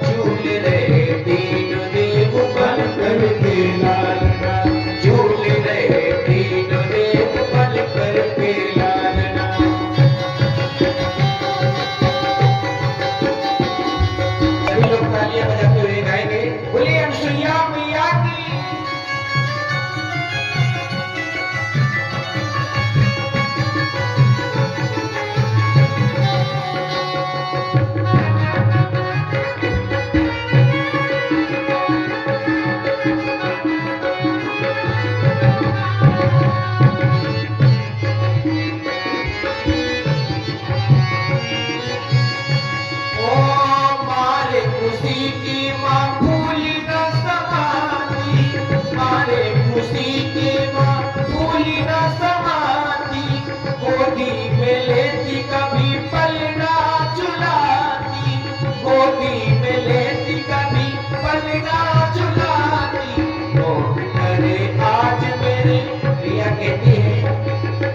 झूल रहे तीन देव पद करके लालना, झूल रहे तीन देव पद करके लालना। खुशी की माँ भूली न समाती, मारे खुशी की माँ भूली न समाती, गोदी में लेती कभी पल ना झुलाती, गोदी में लेती कभी पल ना झुलाती। कौन करे आज मेरे, प्रिया कहती है,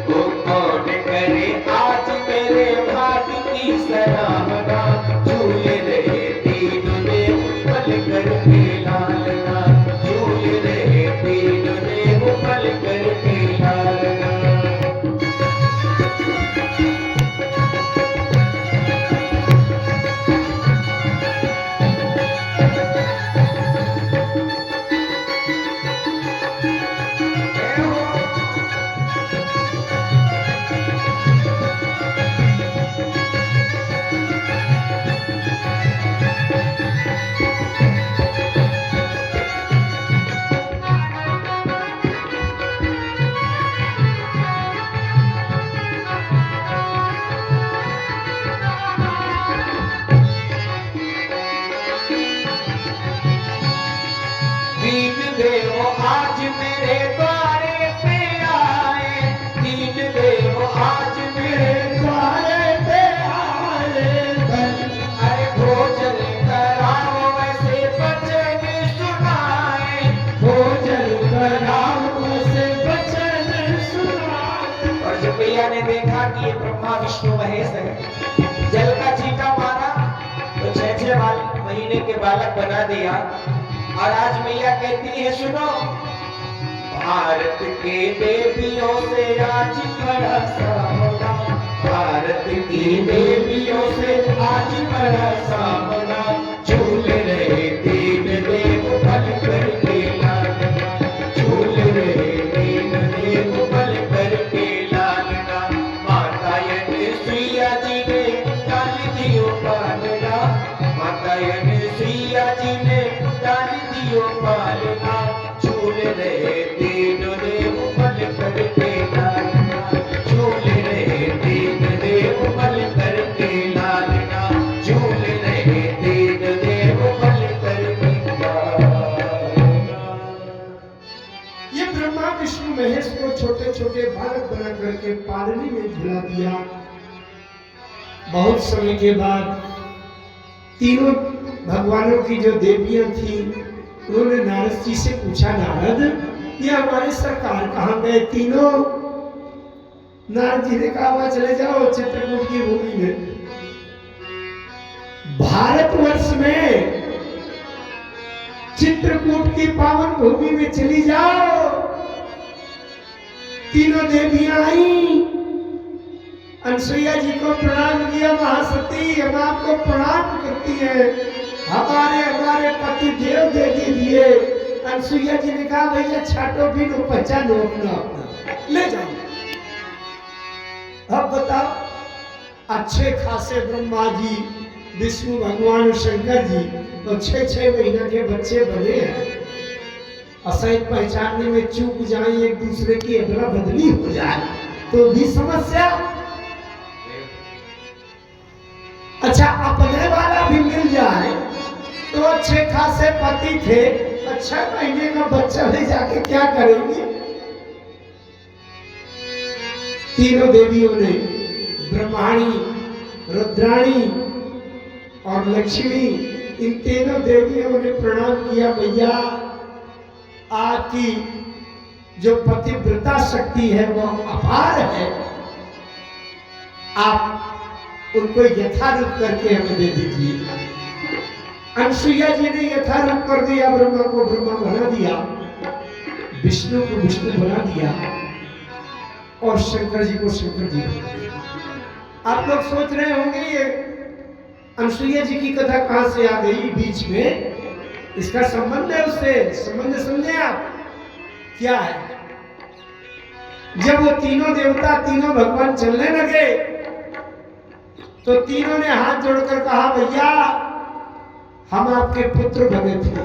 वो कौन करे आज मेरे भाग्य की सराहना, झूल रहे दीन देव पल करके लालना, झूल रहे दीन देव पल करके लालना। दीन देव आज मेरे द्वारे पे आए, दीन देव आज मेरे द्वारे पे आए, अरे भोजन कराओ वैसे वचन सुनाए, भोजन कराओ वैसे वचन सुनाए। और जब भैया ने देखा कि ये ब्रह्मा विष्णु महेश है, जल का छींटा मारा तो 6 महीने के बालक बना दिया। और आज मैया कहती है सुनो, भारत के देवियों से आज बड़ा सामना, भारत की देवियों से आज बड़ा सामना, झूल रहे दीन देव पल करके लालना, झूल रहे दीन देव पल करके लालना। माता यनसुईया जी ने डाल दियो पालना, माता यनसुईया जी ने डाल दियो पालना, झूल रहे दीन देव पल करके लालना, झूल रहे दीन देव पल करके लालना, झूल रहे दीन देव पल करके लालना। ये ब्रह्मा विष्णु महेश को छोटे छोटे बालक बना करके पालनी में झुला दिया। बहुत समय के बाद तीनों भगवानों की जो देवियां थी, उन्होंने नारद जी से पूछा, नारद ये हमारे सरकार कहाँ गए तीनों? नारद जी ने कहा वहां चले जाओ चित्रकूट की भूमि में, भारतवर्ष में चित्रकूट की पावन भूमि में चली जाओ। तीनों देवियां आई, अनसुईया जी को प्रणाम किया, महासती हम आपको प्रणाम करती है, हमारे हमारे पति देव दे दीजिए। अनसुईया जी ने कहा भैया छाटो भी लो, पहचानो अपना अपना, ले जाओ। अब बताओ, अच्छे खासे ब्रह्मा जी, विष्णु भगवान शंकर जी और 6 महीना के बच्चे बने हैं, असहित पहचानने में चूक जाए, एक दूसरे की अदला बदली हो जाए तो भी समस्या। अच्छा अपने वाला भी मिल जाए तो अच्छे खासे पति थे, 6 महीने का बच्चा ले जाके क्या करेंगे? तीनों देवियों ने, ब्रह्माणी, रुद्राणी और लक्ष्मी, इन तीनों देवियों ने प्रणाम किया, भैया आपकी जो पतिव्रता शक्ति है वो अपार है, आप उनको यथारूप करके हमें दे दीजिए। अनसुईया जी ने यथारूप कर दिया, ब्रह्मा को ब्रह्मा बना दिया, विष्णु को विष्णु बना दिया और शंकर जी को शंकर जी बना दिया। आप लोग सोच रहे होंगे ये अनसुईया जी की कथा कहां से आ गई बीच में, इसका संबंध है उससे, संबंध समझे आप क्या है? जब वो तीनों देवता, तीनों भगवान चलने लगे तो तीनों ने हाथ जोड़कर कहा, भैया हम आपके पुत्र बने थे,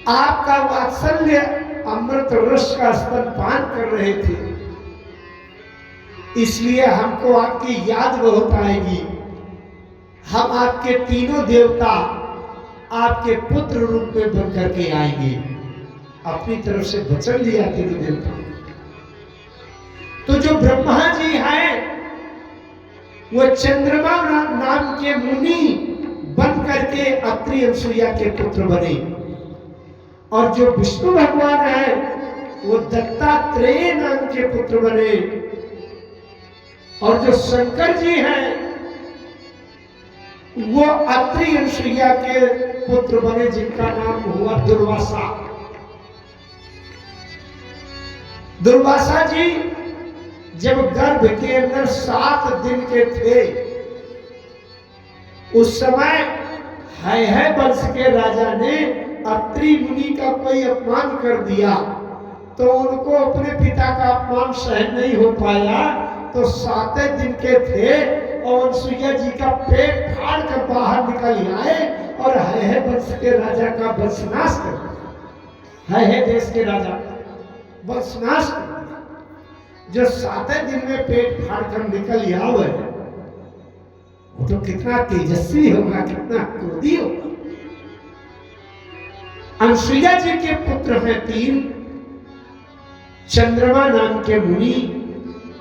आपका वात्सल्य अमृत रस का स्तनपान कर रहे थे, इसलिए हमको आपकी याद बहुत आएगी, हम आपके तीनों देवता आपके पुत्र रूप में बन करके आएंगे। अपनी तरफ से वचन लिया तीनों देवता। तो जो ब्रह्मा जी हैं वो चंद्रमा नाम के मुनि बन करके अत्रि अनसुईया के पुत्र बने, और जो विष्णु भगवान है वो दत्तात्रेय नाम के पुत्र बने, और जो शंकर जी हैं वो अत्रि अनसुईया के पुत्र बने, जिनका नाम हुआ दुर्वासा। दुर्वासा जी जब गर्भ के अंदर 7 दिन के थे, उस समय है वंश के राजा ने अत्रि मुनि का कोई अपमान कर दिया, तो उनको अपने पिता का अपमान सहन नहीं हो पाया, तो 7 दिन के थे और अनसुईया जी का पेट फाड़ कर बाहर निकल आए और है वंश के राजा का वंशनाश कर दिया। है देश के राजा का वंशनाश कर दिया। जो 7 दिन में पेट फाड़ कर निकल आवे, वो तो कितना तेजस्वी होगा, कितना क्रोधी होगा। अनसुईया जी के पुत्र हैं 3, चंद्रमा नाम के मुनि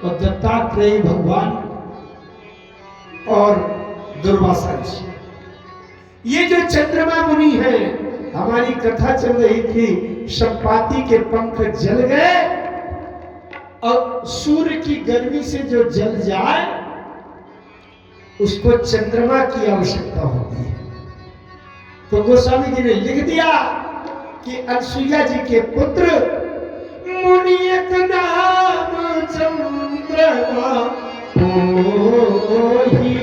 और दत्तात्रेय भगवान और दुर्वासा जी। ये जो चंद्रमा मुनि हैं, हमारी कथा चल रही थी, संपाति के पंख जल गए और सूर्य की गर्मी से जो जल जाए उसको चंद्रमा की आवश्यकता होती है। तो गोस्वामी जी ने लिख दिया कि अनसुईया जी के पुत्र मुनियत नाम चंद्रमा होई,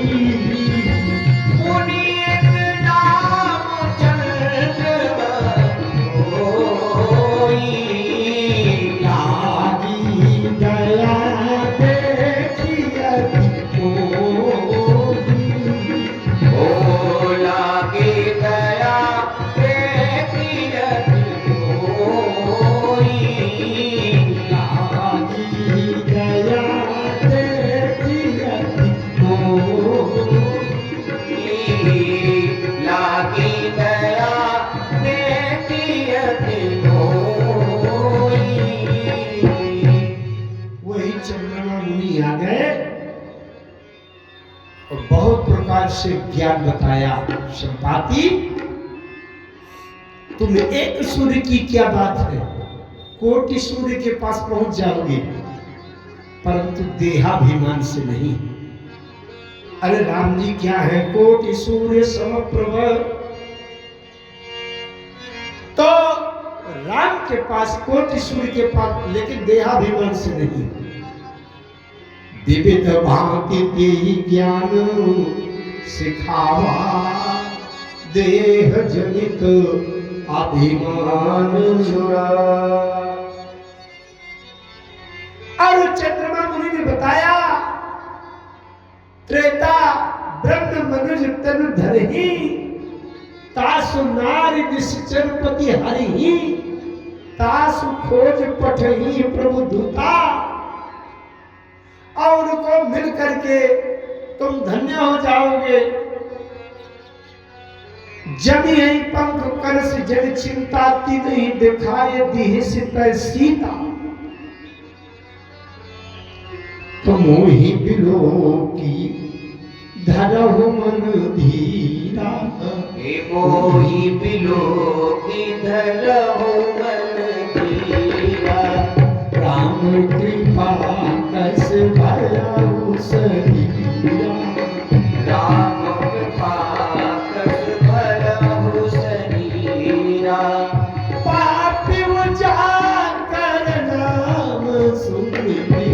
मुनियत नाम चंद्रमा होई, लागी दया देखियत होई, ओ लागे दया देखियत होई, लागी दया देखियत होई। लागी दया देखियत होई। वही चंद्रमा मुनि आ गए और बहुत प्रकार से ज्ञान बताया। संपाति, तुम एक सूर्य की क्या बात है, कोटि सूर्य के पास पहुंच जाओगे, परंतु देहाभिमान से नहीं। अरे राम जी क्या है, कोटि सूर्य समप्रभ। तो राम के पास कोटि सूर्य के पास, लेकिन देहाभिमान से नहीं। विविध भांति तेहि ज्ञान सिखावा, देह जनित अभिमान छुड़ा। और चंद्रमा मुनि ने बताया, त्रेता ब्रह्म मनुज तनु धरहि, तासु नारी निश्चरपति हरिहि, तासु खोज पठहि प्रभु दूता। और उनको मिल करके तुम धन्य हो जाओगे। जब यही पंख करस जन चिंता ती नहीं दिखाए दीह सितय सीता, तो मोहि बिलो की धरहु मन धीरा। हे मोहि बिलो की धरहु मन धीरा, राम कृपा कस भयउ शरीरा। राम कृपा कस भयउ शरीरा। पापी उजागर नाम सुमिरी,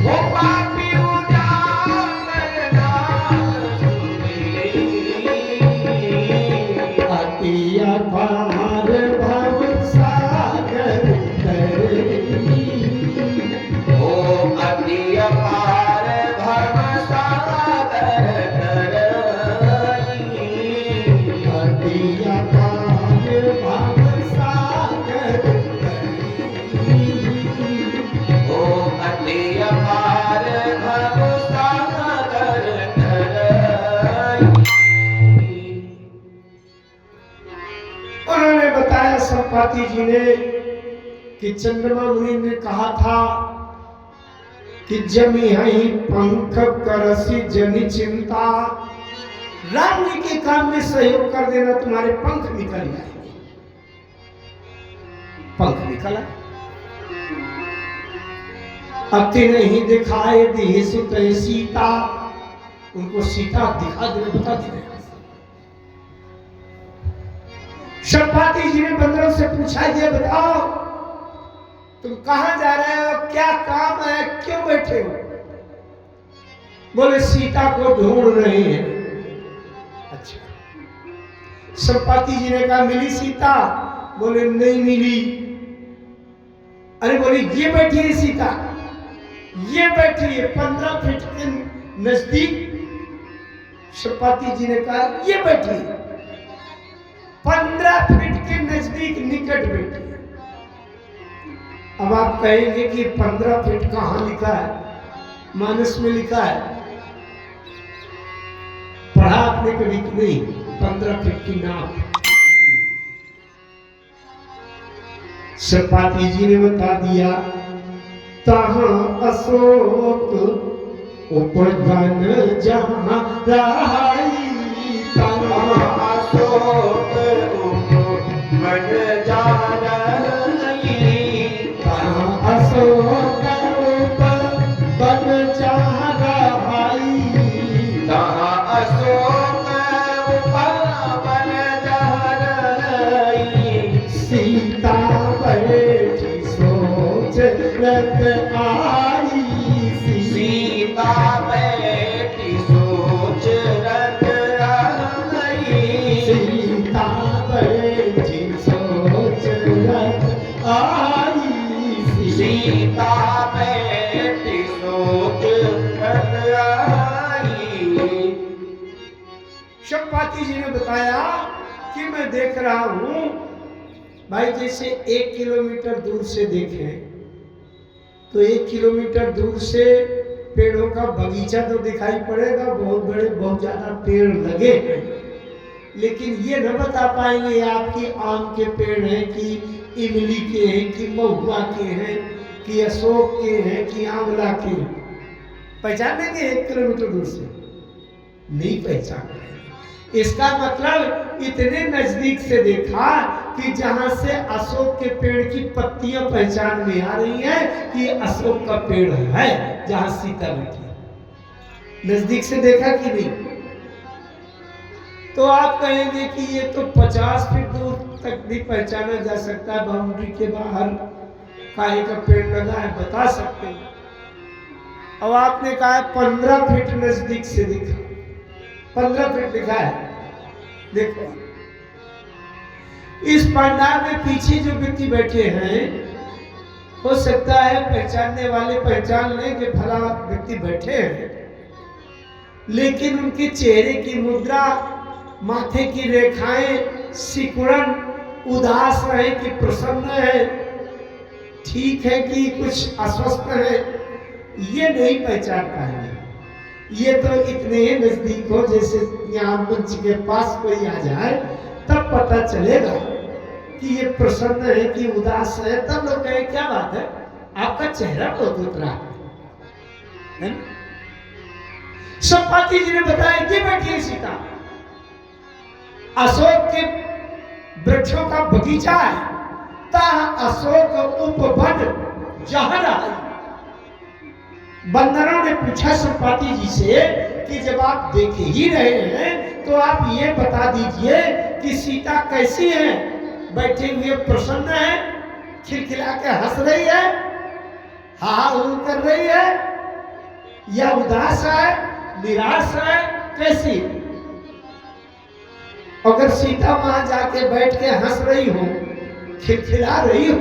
ओ पापी उजागर नाम सुमिरी। अति अपार उन्होंने बताया संपाति जी ने कि चंद्रमा मुनि ने कहा था कि जमी हई पंख करसी जनी चिंता, राम जी के काम में सहयोग कर देना, तुम्हारे पंख निकल जाएंगे। पंख निकला, अति नहीं दिखाए दी सुत सीता, उनको सीता दिखा देना, बता देना। संपाति जी ने बंदरों से पूछा, ये बताओ तुम कहां जा रहे हो, क्या काम है, क्यों बैठे हो? बोले सीता को ढूंढ रहे हैं। अच्छा, संपाति जी ने कहा मिली सीता? बोले नहीं मिली। अरे बोले ये बैठी है सीता, ये बैठी है 15 फीट के नजदीक। संपाति जी ने कहा ये बैठी है 15 फीट के नजदीक, निकट बैठी है। अब आप कहेंगे कि 15 फीट कहां लिखा है? मानस में लिखा है, पढ़ा आपने कभी कि नहीं? 15 फीट की नाप। संपाति जी ने बता दिया, तहां अशोक उपवन जहां रहाई, तहां अशोक उपवन जहां रहाई, अशोक उपवन जहां रहाई, तहां अशोक उपवन जहां रहाई, सीता बैठी सोच रत आई, सीता बैठी सोच रत आई, सीता बैठी सोच रत आई, सीता बैठी सोच रत आई। संपाति जी ने बताया कि मैं देख रहा हूं भाई, जैसे 1 किलोमीटर दूर से देखें तो 1 किलोमीटर दूर से पेड़ों का बगीचा तो दिखाई पड़ेगा, बहुत बड़े बहुत ज्यादा पेड़ लगे हैं, लेकिन ये न बता पाएंगे आपकी आम के पेड़ हैं कि इमली के हैं कि महुआ के हैं कि अशोक के हैं कि आंवला के हैं। पहचान लेंगे 1 किलोमीटर दूर से? नहीं पहचान पाएंगे। इसका मतलब इतने नजदीक से देखा कि जहां से अशोक के पेड़ की पत्तियां पहचान में आ रही हैं कि अशोक का पेड़ है जहां सीता बैठी। नजदीक से देखा कि नहीं? तो आप कहेंगे कि ये तो 50 फीट दूर तक भी पहचाना जा सकता है, बाउंड्री के बाहर काहे का पेड़ लगा है, बता सकते हैं। अब आपने कहा 15 फीट नजदीक से दिखा, 15 फीट दिखा है। देखो इस पंडाल में पीछे जो व्यक्ति बैठे हैं, हो सकता है पहचानने वाले पहचान लें कि फला व्यक्ति बैठे हैं, लेकिन उनके चेहरे की मुद्रा, माथे की रेखाएं सिकुड़न, उदास है कि प्रसन्न है, ठीक है कि कुछ अस्वस्थ है, ये नहीं पहचान पाएंगे। ये तो इतने ही नजदीक हो, जैसे यहाँ मंच के पास कोई आ जाए तब पता चलेगा कि ये प्रसन्न है कि उदास है। तब लोग कहे क्या बात है, आपका चेहरा बहुत उतरा है। संपाति जी ने बताया ये बैठी है सीता, अशोक के वृक्षों का बगीचा है, ता अशोक उपवन जहां रहाई। बंदरों ने पूछा संपाति जी से कि जब आप देख ही रहे हैं तो आप ये बता दीजिए कि सीता कैसी है, बैठे हुए प्रसन्न है, खिलखिला के हंस रही है, हा कर रही है, या उदास है, निराश है, कैसी? अगर सीता वहां जाके बैठ के हंस रही हो, खिलखिला रही हो,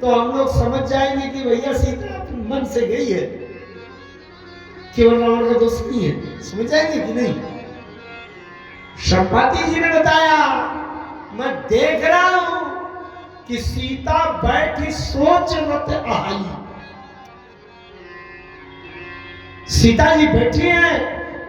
तो हम लोग समझ जाएंगे कि भैया सीता मन से गई है, केवल रावण का दोष नहीं है। समझ जाएंगे कि नहीं? संपाति जी ने बताया मैं देख रहा हूं कि सीता बैठी सोच मत आई। सीता जी बैठी हैं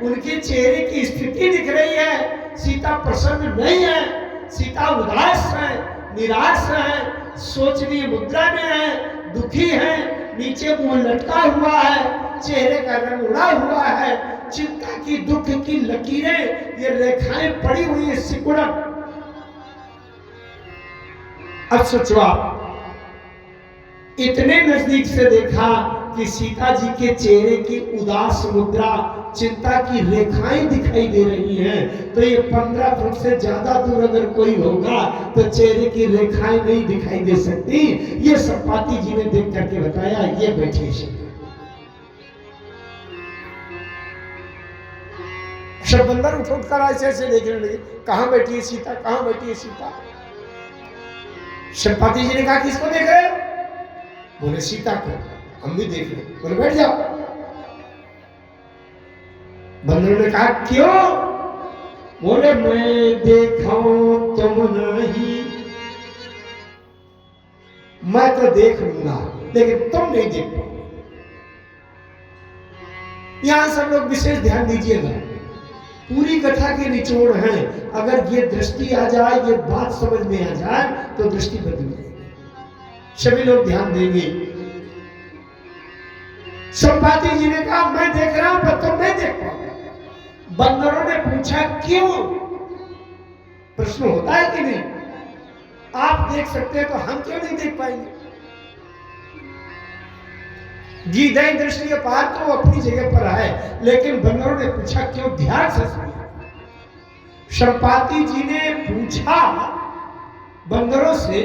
उनके चेहरे की स्थिति दिख रही है, सीता प्रसन्न नहीं है, सीता उदास है, निराश है, सोचनीय मुद्रा में है, दुखी है, नीचे मुंह लटका हुआ है, चेहरे का रंग उड़ा हुआ है, चिंता की, दुख की लकीरें, ये रेखाएं पड़ी हुई है सिकुड़न। अब सोचो आप, इतने नजदीक से देखा कि सीता जी के चेहरे की उदास मुद्रा, चिंता की रेखाएं दिखाई दे रही हैं, तो ये 15 फुट से ज्यादा दूर अगर कोई होगा तो चेहरे की रेखाएं नहीं दिखाई दे सकती। ये संपाति जी ने देख करके बताया, ये बैठे शबंदर उठ उठ कर ऐसे ऐसे देखने लगे, कहां बैठी है सीता, कहां बैठी है सीता। संपाति जी ने कहा, किसको देख रहे हो? बोले सीता को। हम भी देख रहे। बोले बैठ जाओ। बंदरों ने कहा क्यों? बोले मैं देखा तुम नहीं, मैं तो देख लूंगा लेकिन तुम नहीं देख पाओगे। यहां सब लोग विशेष ध्यान दीजिएगा, पूरी कथा के निचोड़ है। अगर ये दृष्टि आ जाए, ये बात समझ में आ जाए तो दृष्टि बदल जाएगी। सभी लोग ध्यान देंगे। संपाति जी ने कहा मैं देख रहा हूं पर तुम नहीं देख पाओगे। बंदरों ने पूछा क्यों? प्रश्न होता है कि नहीं? आप देख सकते हैं तो हम क्यों नहीं देख पाएंगे? गीधे दृष्टि अपार तो अपनी जगह पर है, लेकिन बंदरों ने पूछा क्यों? ध्यान से सुनिए। संपाति जी ने पूछा बंदरों से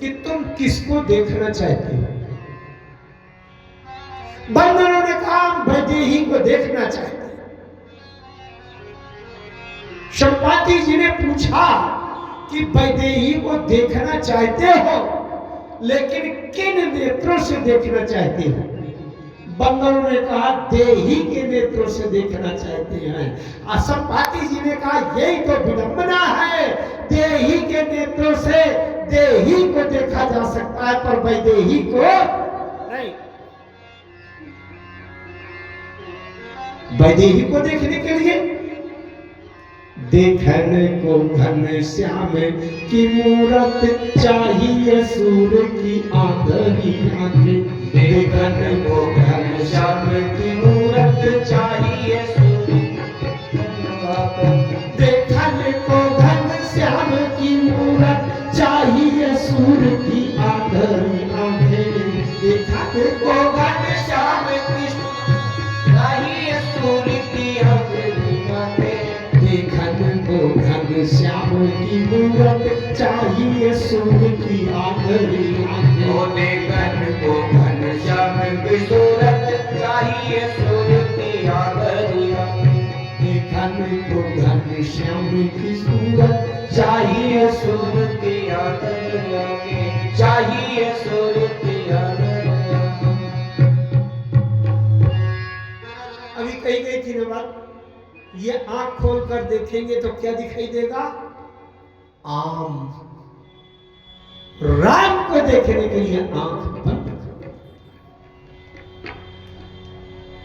कि तुम किसको देखना चाहते हो? बंदरों ने कहा वैदेही को देखना चाहते हैं। संपाति जी ने पूछा कि वैदेही को देखना चाहते हो, लेकिन किन नेत्रों से देखना चाहते हो? बंदरों ने कहा देही के नेत्रों से देखना चाहते हैं। संपाति जी ने कहा यही तो विडंबना है, देही के नेत्रों से देही को देखा जा सकता है पर वैदेही को नहीं। वैदेही को देखने के लिए देखने को घन श्याम की मूरत चाहिए, सूर्य की आंधरी आंखें। देखने को घन श्याम की मूरत चाहिए, देखने को घन श्याम की मूरत चाहिए, सूर्य की आंधरी आंखें। देखने को घन श्याम की चाहिए, सूर्य की आंधरी आंखें। देखने को घन श्याम की मूरत चाहिए, सूर्य की आंधरी आंखें। देखने को घन श्याम की सूरत चाहिए, सूर्य की आंधरी आंखें। देखने को घन श्याम की सूरत चाहिए, सूर्य की आंधरी आंखें। चाहिए सूर्य की आंधरी आंखें। अभी कही गई थी ना बात, ये आंख खोल कर देखेंगे तो क्या दिखाई देगा? आम। राम को देखने के लिए आंख बंद कर।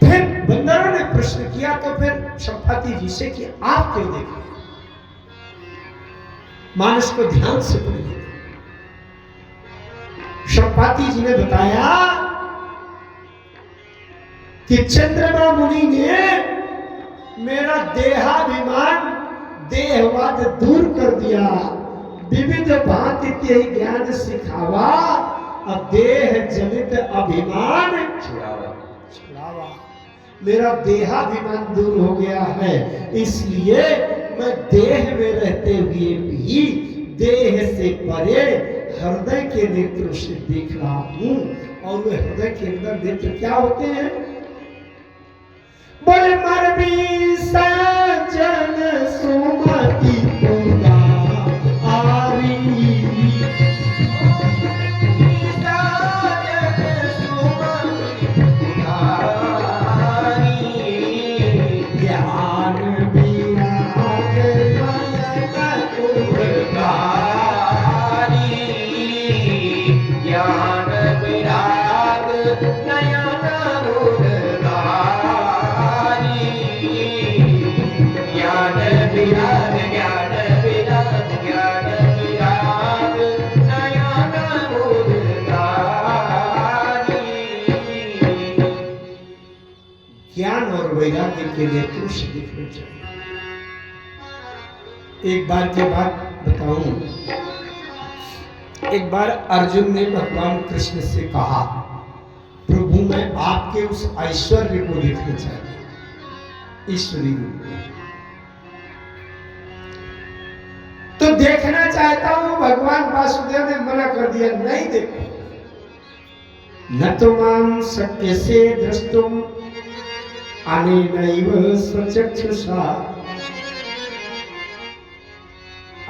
फिर बंदरों ने प्रश्न किया तो फिर संपाति जी से कि आप क्यों देख रहे हैं? मानस को ध्यान से पढ़िए। संपाति जी ने बताया कि चंद्रमा मुनि ने मेरा देहाभिमान, देहवाद दूर कर दिया। विविध भांति के ज्ञान सिखावा, देह जनित अभिमान छुड़ावा। मेरा देहाभिमान दूर हो गया है, इसलिए मैं देह में रहते हुए भी देह से परे हृदय के नेत्रों से देख रहा हूं। और वे हृदय के अंदर नेत्र क्या होते हैं? बोले मरबी सजन सुमति पूरा आरी, सजन सुमति पुरारी। ज्ञान विराग नयन उर्गारी, ज्ञान विराग नयन उर्गारी। विराग ज्ञान विराग ज्ञान विराग नयन मुरारी। ज्ञान और वैराग्य के नेत्रों से देखना चाहिए। एक बार की बात बताऊं, एक बार अर्जुन ने भगवान कृष्ण से कहा, प्रभु मैं आपके उस ऐश्वर्य को देखना चाहता हूं, ईश्वरी रूप में तो देखना चाहता हूं। भगवान वासुदेव ने मना कर दिया, नहीं देखो। न तो माम सत्य से द्रष्टुम अनेनैव स्वचक्षुषा।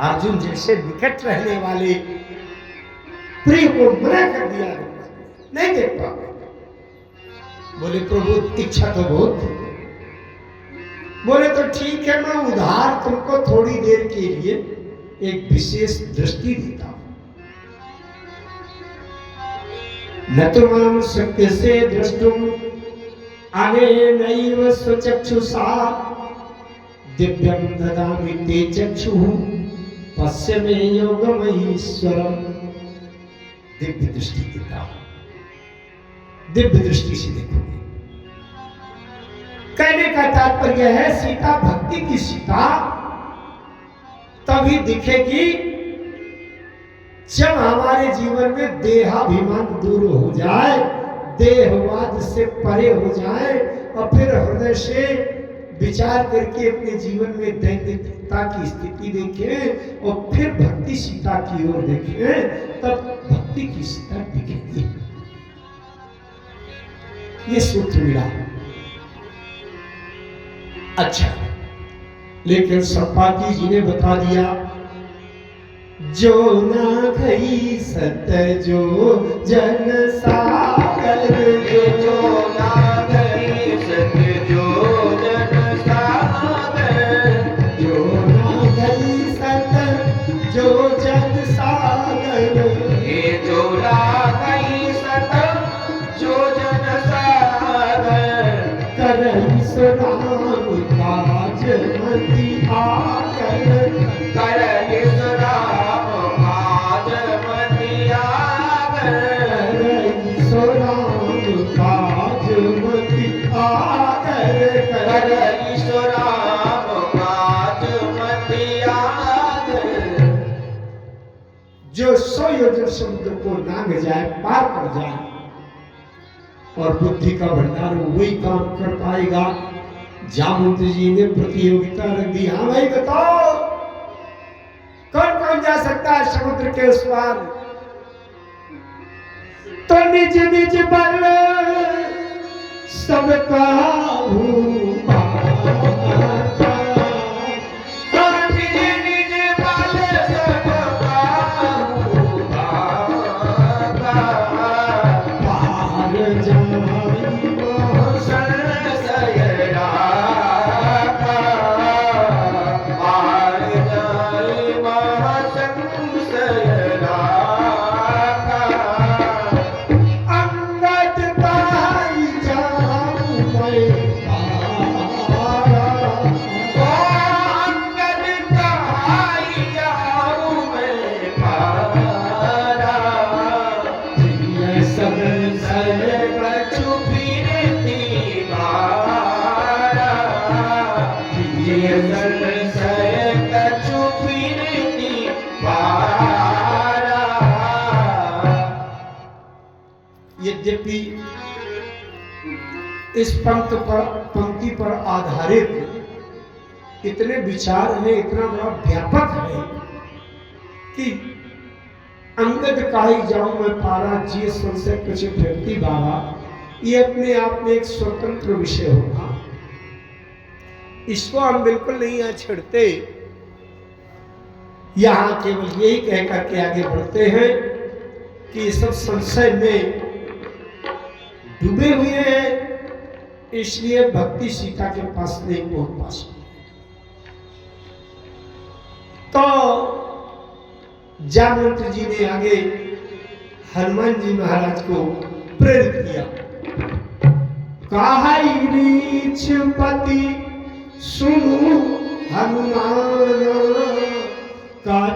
अर्जुन जैसे निकट रहने वाले प्रिय को मना कर दिया, नहीं देख पाओगे। बोले प्रभु इच्छा तो बहुत। बोले तो ठीक है, मैं उधार तुमको थोड़ी देर के लिए एक विशेष दृष्टि देता हूं। न तो माम सत्य से द्रष्टुम अनेनैव स्वचक्षुषा दिव्यं ददामि ते चक्षुः पश्य मे योगमईश्वरम। दिव्य दृष्टि देता हूं, दिव्य दृष्टि से देखोगे। कहने का तात्पर्य है सीता भक्ति की सीता तभी दिखेगी जब हमारे जीवन में देहाभिमान दूर हो जाए, देहवाद से परे हो जाए और फिर हृदय से विचार करके अपने जीवन में दैन्यता की स्थिति देखें और फिर भक्ति सीता की ओर देखें, तब भक्ति की सीता दिखेगी। ये सूत्र मिला। अच्छा, लेकिन संपाति जी ने बता दिया, जो ना गई सत जो जन सागर, जो ना गई सत जो जन सागर, जो ना गई सत जो जन सागर, ये जो ना गई सत जो जन सागर, करई सुराम काज मति आकर, करई सुराम काज मति आकर, करई सुराम काज मति आकर, करई सुराम काज मति आकर। जो 100 योजन समुद्र को लांघ जाए, पार कर जाए और बुद्धि का भंडार वही काम कर पाएगा। जामवंत जी ने प्रतियोगिता रख दी, हाँ भाई बताओ कौन कौन जा सकता है समुद्र के उस पार। तो निज निज बल सबका यद्यपि इस पंक्ति पर आधारित इतने विचार हैं, इतना बड़ा व्यापक है कि अंगद काहि जाऊं मैं पारा, जिय संशय कुछ व्यक्ति बाबा, ये अपने आप में एक स्वतंत्र विषय होगा। इसको हम बिल्कुल नहीं यहाँ छेड़ते, यहाँ केवल यही कह करके आगे बढ़ते हैं कि ये सब संशय में डूबे हुए हैं, इसलिए भक्ति सीता के पास नहीं पहुंच पा सकते। तो जामवंत जी ने आगे हनुमान जी महाराज को प्रेरित किया, काहि रीछ पति सुनु हनुमान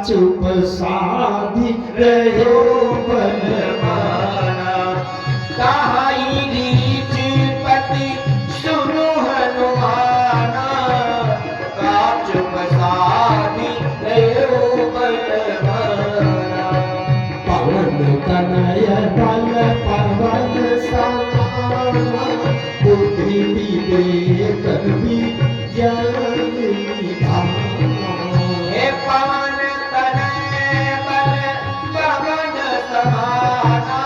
चुप साधी रहो बलवाना। कहाई रीच पति सुनो हनुमाना, का चुप साधी रहो बलवाना। पवन तनय बल पवन समाना, बुद्धि विवेक विज्ञान निधाना। हे पवन तनय बल पवन समाना,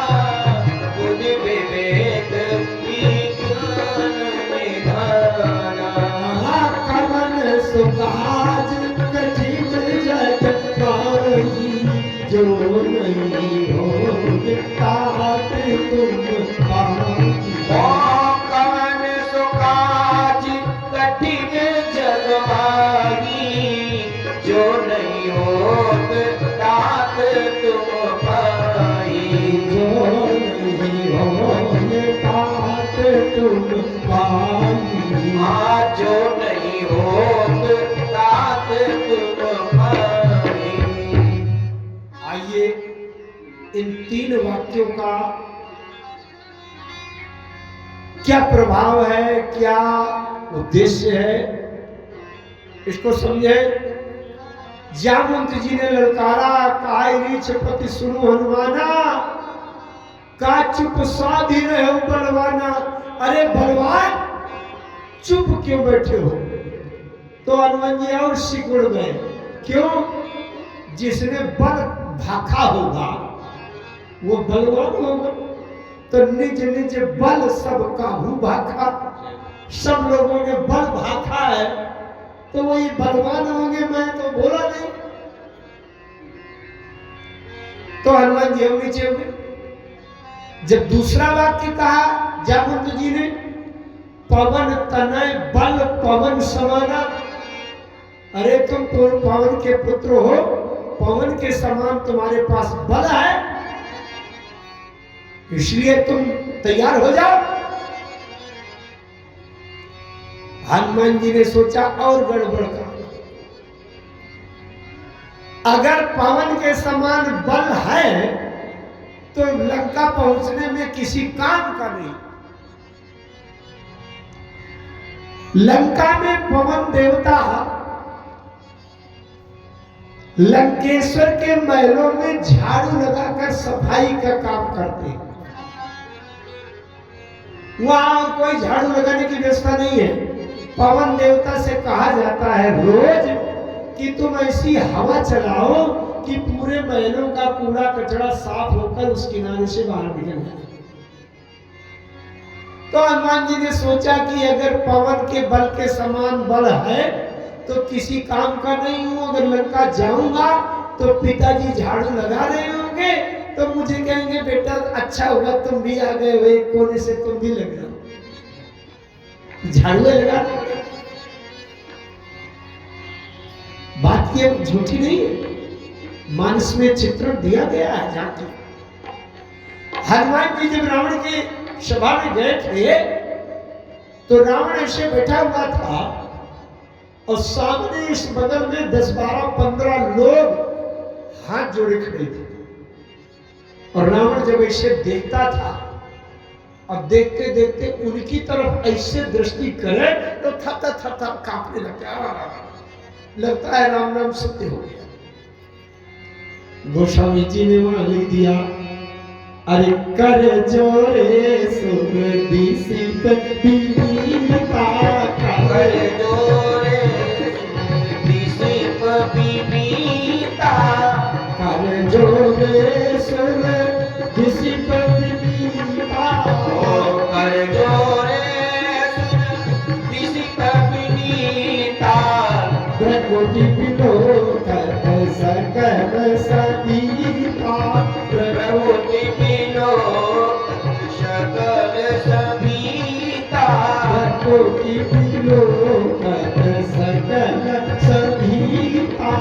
बुद्धि विवेक विज्ञान निधाना। कवन सुकाज कठिन जग पाई, जो नहीं हो तात तुम पाई। कवन सुकाज कठिन जग माही, जो नहीं होत तात तुम पाई। जो नहीं हो तात तुम पाई। जो नहीं होत तात तुम पाई। आइए इन 3 वाक्यों का क्या प्रभाव है, क्या उद्देश्य है, इसको समझे। जामवंत जी ने ललकारा, काय रीछ पति सुनो हनुमाना, का चुप साधी रहे हो बलवाना। अरे बलवान, चुप क्यों बैठे हो? तो हनुमान जी और सिकुड़ गए। क्यों? जिसने बल भाखा होगा वो बलवान होगा। तो निज निज बल सब काहू भाखा, सब लोगों ने बल भाखा है तो वही बलवान होंगे। मैं तो बोला नहीं। तो हनुमान जी नीचे हुए। जब दूसरा वाक्य कहा जामवंत जी ने, पवन तनय बल पवन समाना। अरे तुम तो पवन के पुत्र हो, पवन के समान तुम्हारे पास बल है, इसलिए तुम तैयार हो जाओ। हनुमान जी ने सोचा और गड़बड़ का, अगर पवन के समान बल है तो लंका पहुंचने में किसी काम का नहीं। लंका में पवन देवता लंकेश्वर के महलों में झाड़ू लगाकर सफाई का काम करते हैं। वहां कोई झाड़ू लगाने की व्यवस्था नहीं है। पवन देवता से कहा जाता है रोज कि तुम ऐसी हवा चलाओ कि पूरे महलों का कूड़ा कचरा साफ होकर उस किनारे से बाहर निकल जाए। तो हनुमान जी ने सोचा कि अगर पवन के बल के समान बल है तो किसी काम का नहीं हूं। अगर लंका जाऊंगा तो पिताजी झाड़ू लगा रहे होंगे तो मुझे कहेंगे बेटा अच्छा हुआ तुम भी आ गए, वही कोने से तुम भी लग जाओ, झाड़ू लगा। बात ये झूठी नहीं है, मानस में चित्रण दिया गया है जाके। हनुमान जी जब रावण की सभा में गए थे तो रावण ऐसे बैठा हुआ था और सामने इस बगल में 10, 12, 15 लोग हाथ जोड़े खड़े थे। और रावण जब ऐसे देखता था और देखते देखते उनकी तरफ ऐसे दृष्टि करे तो थर थर कांपने लगता है राम राम सत्य हो गया। गोस्वामी जी ने वहां लिख दिया, अरे कर जोरे सुन दिसित विनीता, कर जोरे दिसित विनीता, कर जोरे सुन दिसित विनीता, कर जोरे सुन दिसित विनीता। प्रकृति विलोकत सकल सतीता, प्रकृति विलोकत सकल सभीता, प्रकृति विलोकत सकल सतीता,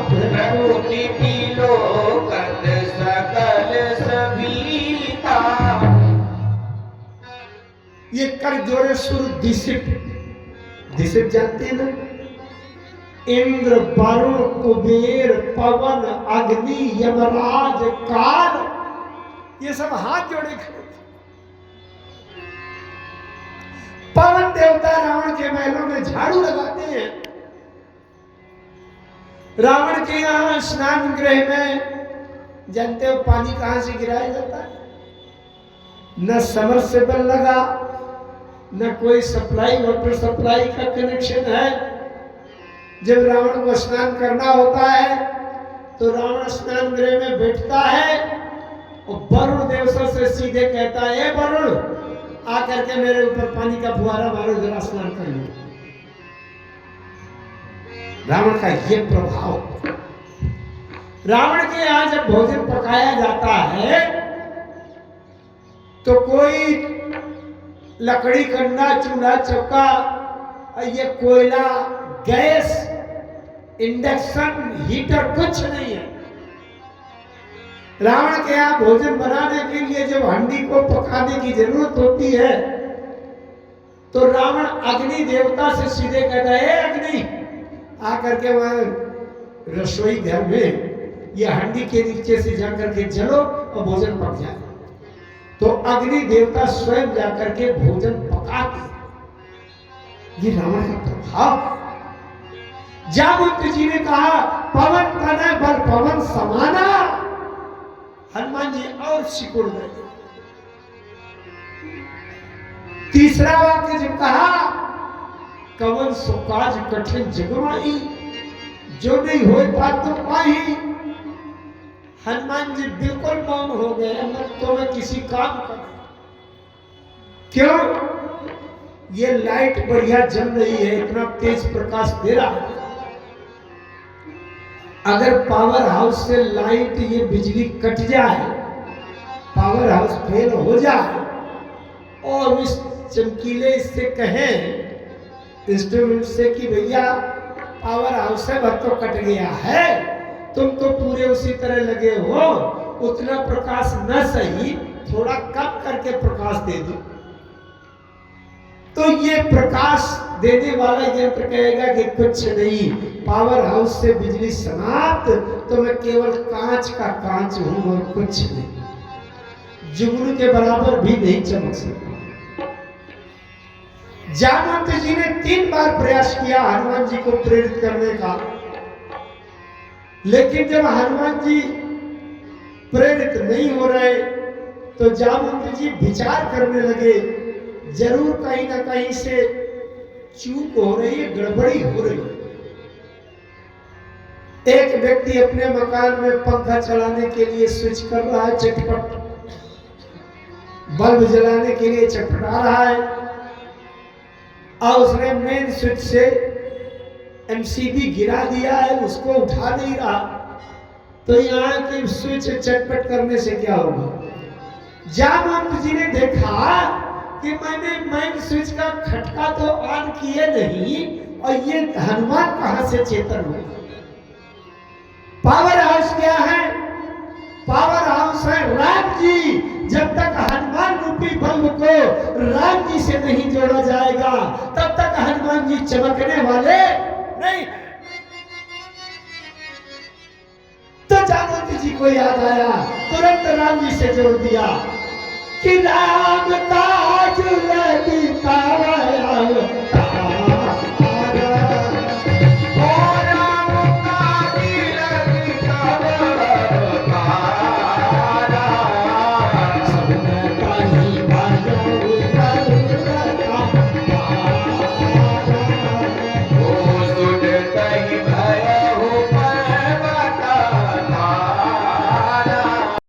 प्रकृति विलोकत सकल सभीता। ये कर जोरे सुर दिसिप, दिसिप जानते हैं ना? इंद्र, वरुण, कुबेर, पवन, अग्नि, यमराज, काल, ये सब हाथ जोड़े खड़े थे। पवन देवता रावण के महलों में झाड़ू लगाते हैं। रावण के यहां स्नान गृह में जानते हो पानी कहां से गिराया जाता है? न सबमर्सिबल लगा, न कोई सप्लाई, वाटर सप्लाई का कनेक्शन है। जब रावण को स्नान करना होता है तो रावण स्नान गृह में बैठता है और वरुण देवता से सीधे कहता है, वरुण आकर के मेरे ऊपर पानी का फुहारा मारो, जरा स्नान कर लो। रावण का ये प्रभाव। रावण के यहां जब भोजन पकाया जाता है तो कोई लकड़ी, कंडा, चूल्हा, चौका, ये कोयला, गैस, इंडक्शन, हीटर कुछ नहीं है। रावण के यहां भोजन बनाने के लिए जब हंडी को पकाने की जरूरत होती है तो रावण अग्नि देवता से सीधे कहता है, अग्नि आकर के वहां रसोई घर में ये हंडी के नीचे से जाकर के जलो और भोजन पक जाए। तो अग्नि देवता स्वयं जाकर के भोजन पकाते। ये रावण का प्रभाव। जामवंत जी ने कहा, पवन तनय बल पवन समाना। हनुमान जी और सिकुड़ गए। तीसरा वाक्य जब कहा, कवन सो काज कठिन जगमाई, जो नहीं होता तो पाही। हनुमान जी बिल्कुल मौन हो गए, तो मैं किसी काम कर। क्यों? ये लाइट बढ़िया जल रही है, इतना तेज प्रकाश दे रहा है। अगर पावर हाउस से लाइट, ये बिजली कट जाए, पावर हाउस फेल हो जाए और इस चमकीले इससे कहें इंस्ट्रूमेंट से कि भैया पावर हाउस से भर तो कट गया है, तुम तो पूरे उसी तरह लगे हो, उतना प्रकाश न सही, थोड़ा कम करके प्रकाश दे दो। तो ये प्रकाश देने वाला यंत्र कहेगा कि कुछ नहीं, पावर हाउस से बिजली समाप्त, तो मैं केवल कांच का कांच हूं और कुछ नहीं, जुगनू के बराबर भी नहीं चमक सकता। जामवंत जी ने 3 बार प्रयास किया हनुमान जी को प्रेरित करने का, लेकिन जब हनुमान जी प्रेरित नहीं हो रहे तो जामवंत जी विचार करने लगे, जरूर कहीं ना कहीं से चूक हो रही है, गड़बड़ी हो रही है। एक व्यक्ति अपने मकान में पंखा चलाने के लिए स्विच कर रहा है, चटपट, बल्ब जलाने के लिए चटपटा रहा है, और उसने मेन स्विच से एमसीबी गिरा दिया है, उसको उठा नहीं रहा। तो यहाँ की स्विच चटपट करने से क्या होगा? जामवंत जी ने देखा कि मैंने मेन स्विच का खटका तो ऑन किए नहीं, और ये हनुमान कहां से चेतन हो? पावर हाउस क्या है? पावर हाउस है राम जी। जब तक हनुमान रूपी बल्ब को राम जी से नहीं जोड़ा जाएगा, तब तक हनुमान जी चमकने वाले नहीं। तो जामवंत जी को याद आया, तुरंत राम जी से जोड़ दिया कि राम काज लगी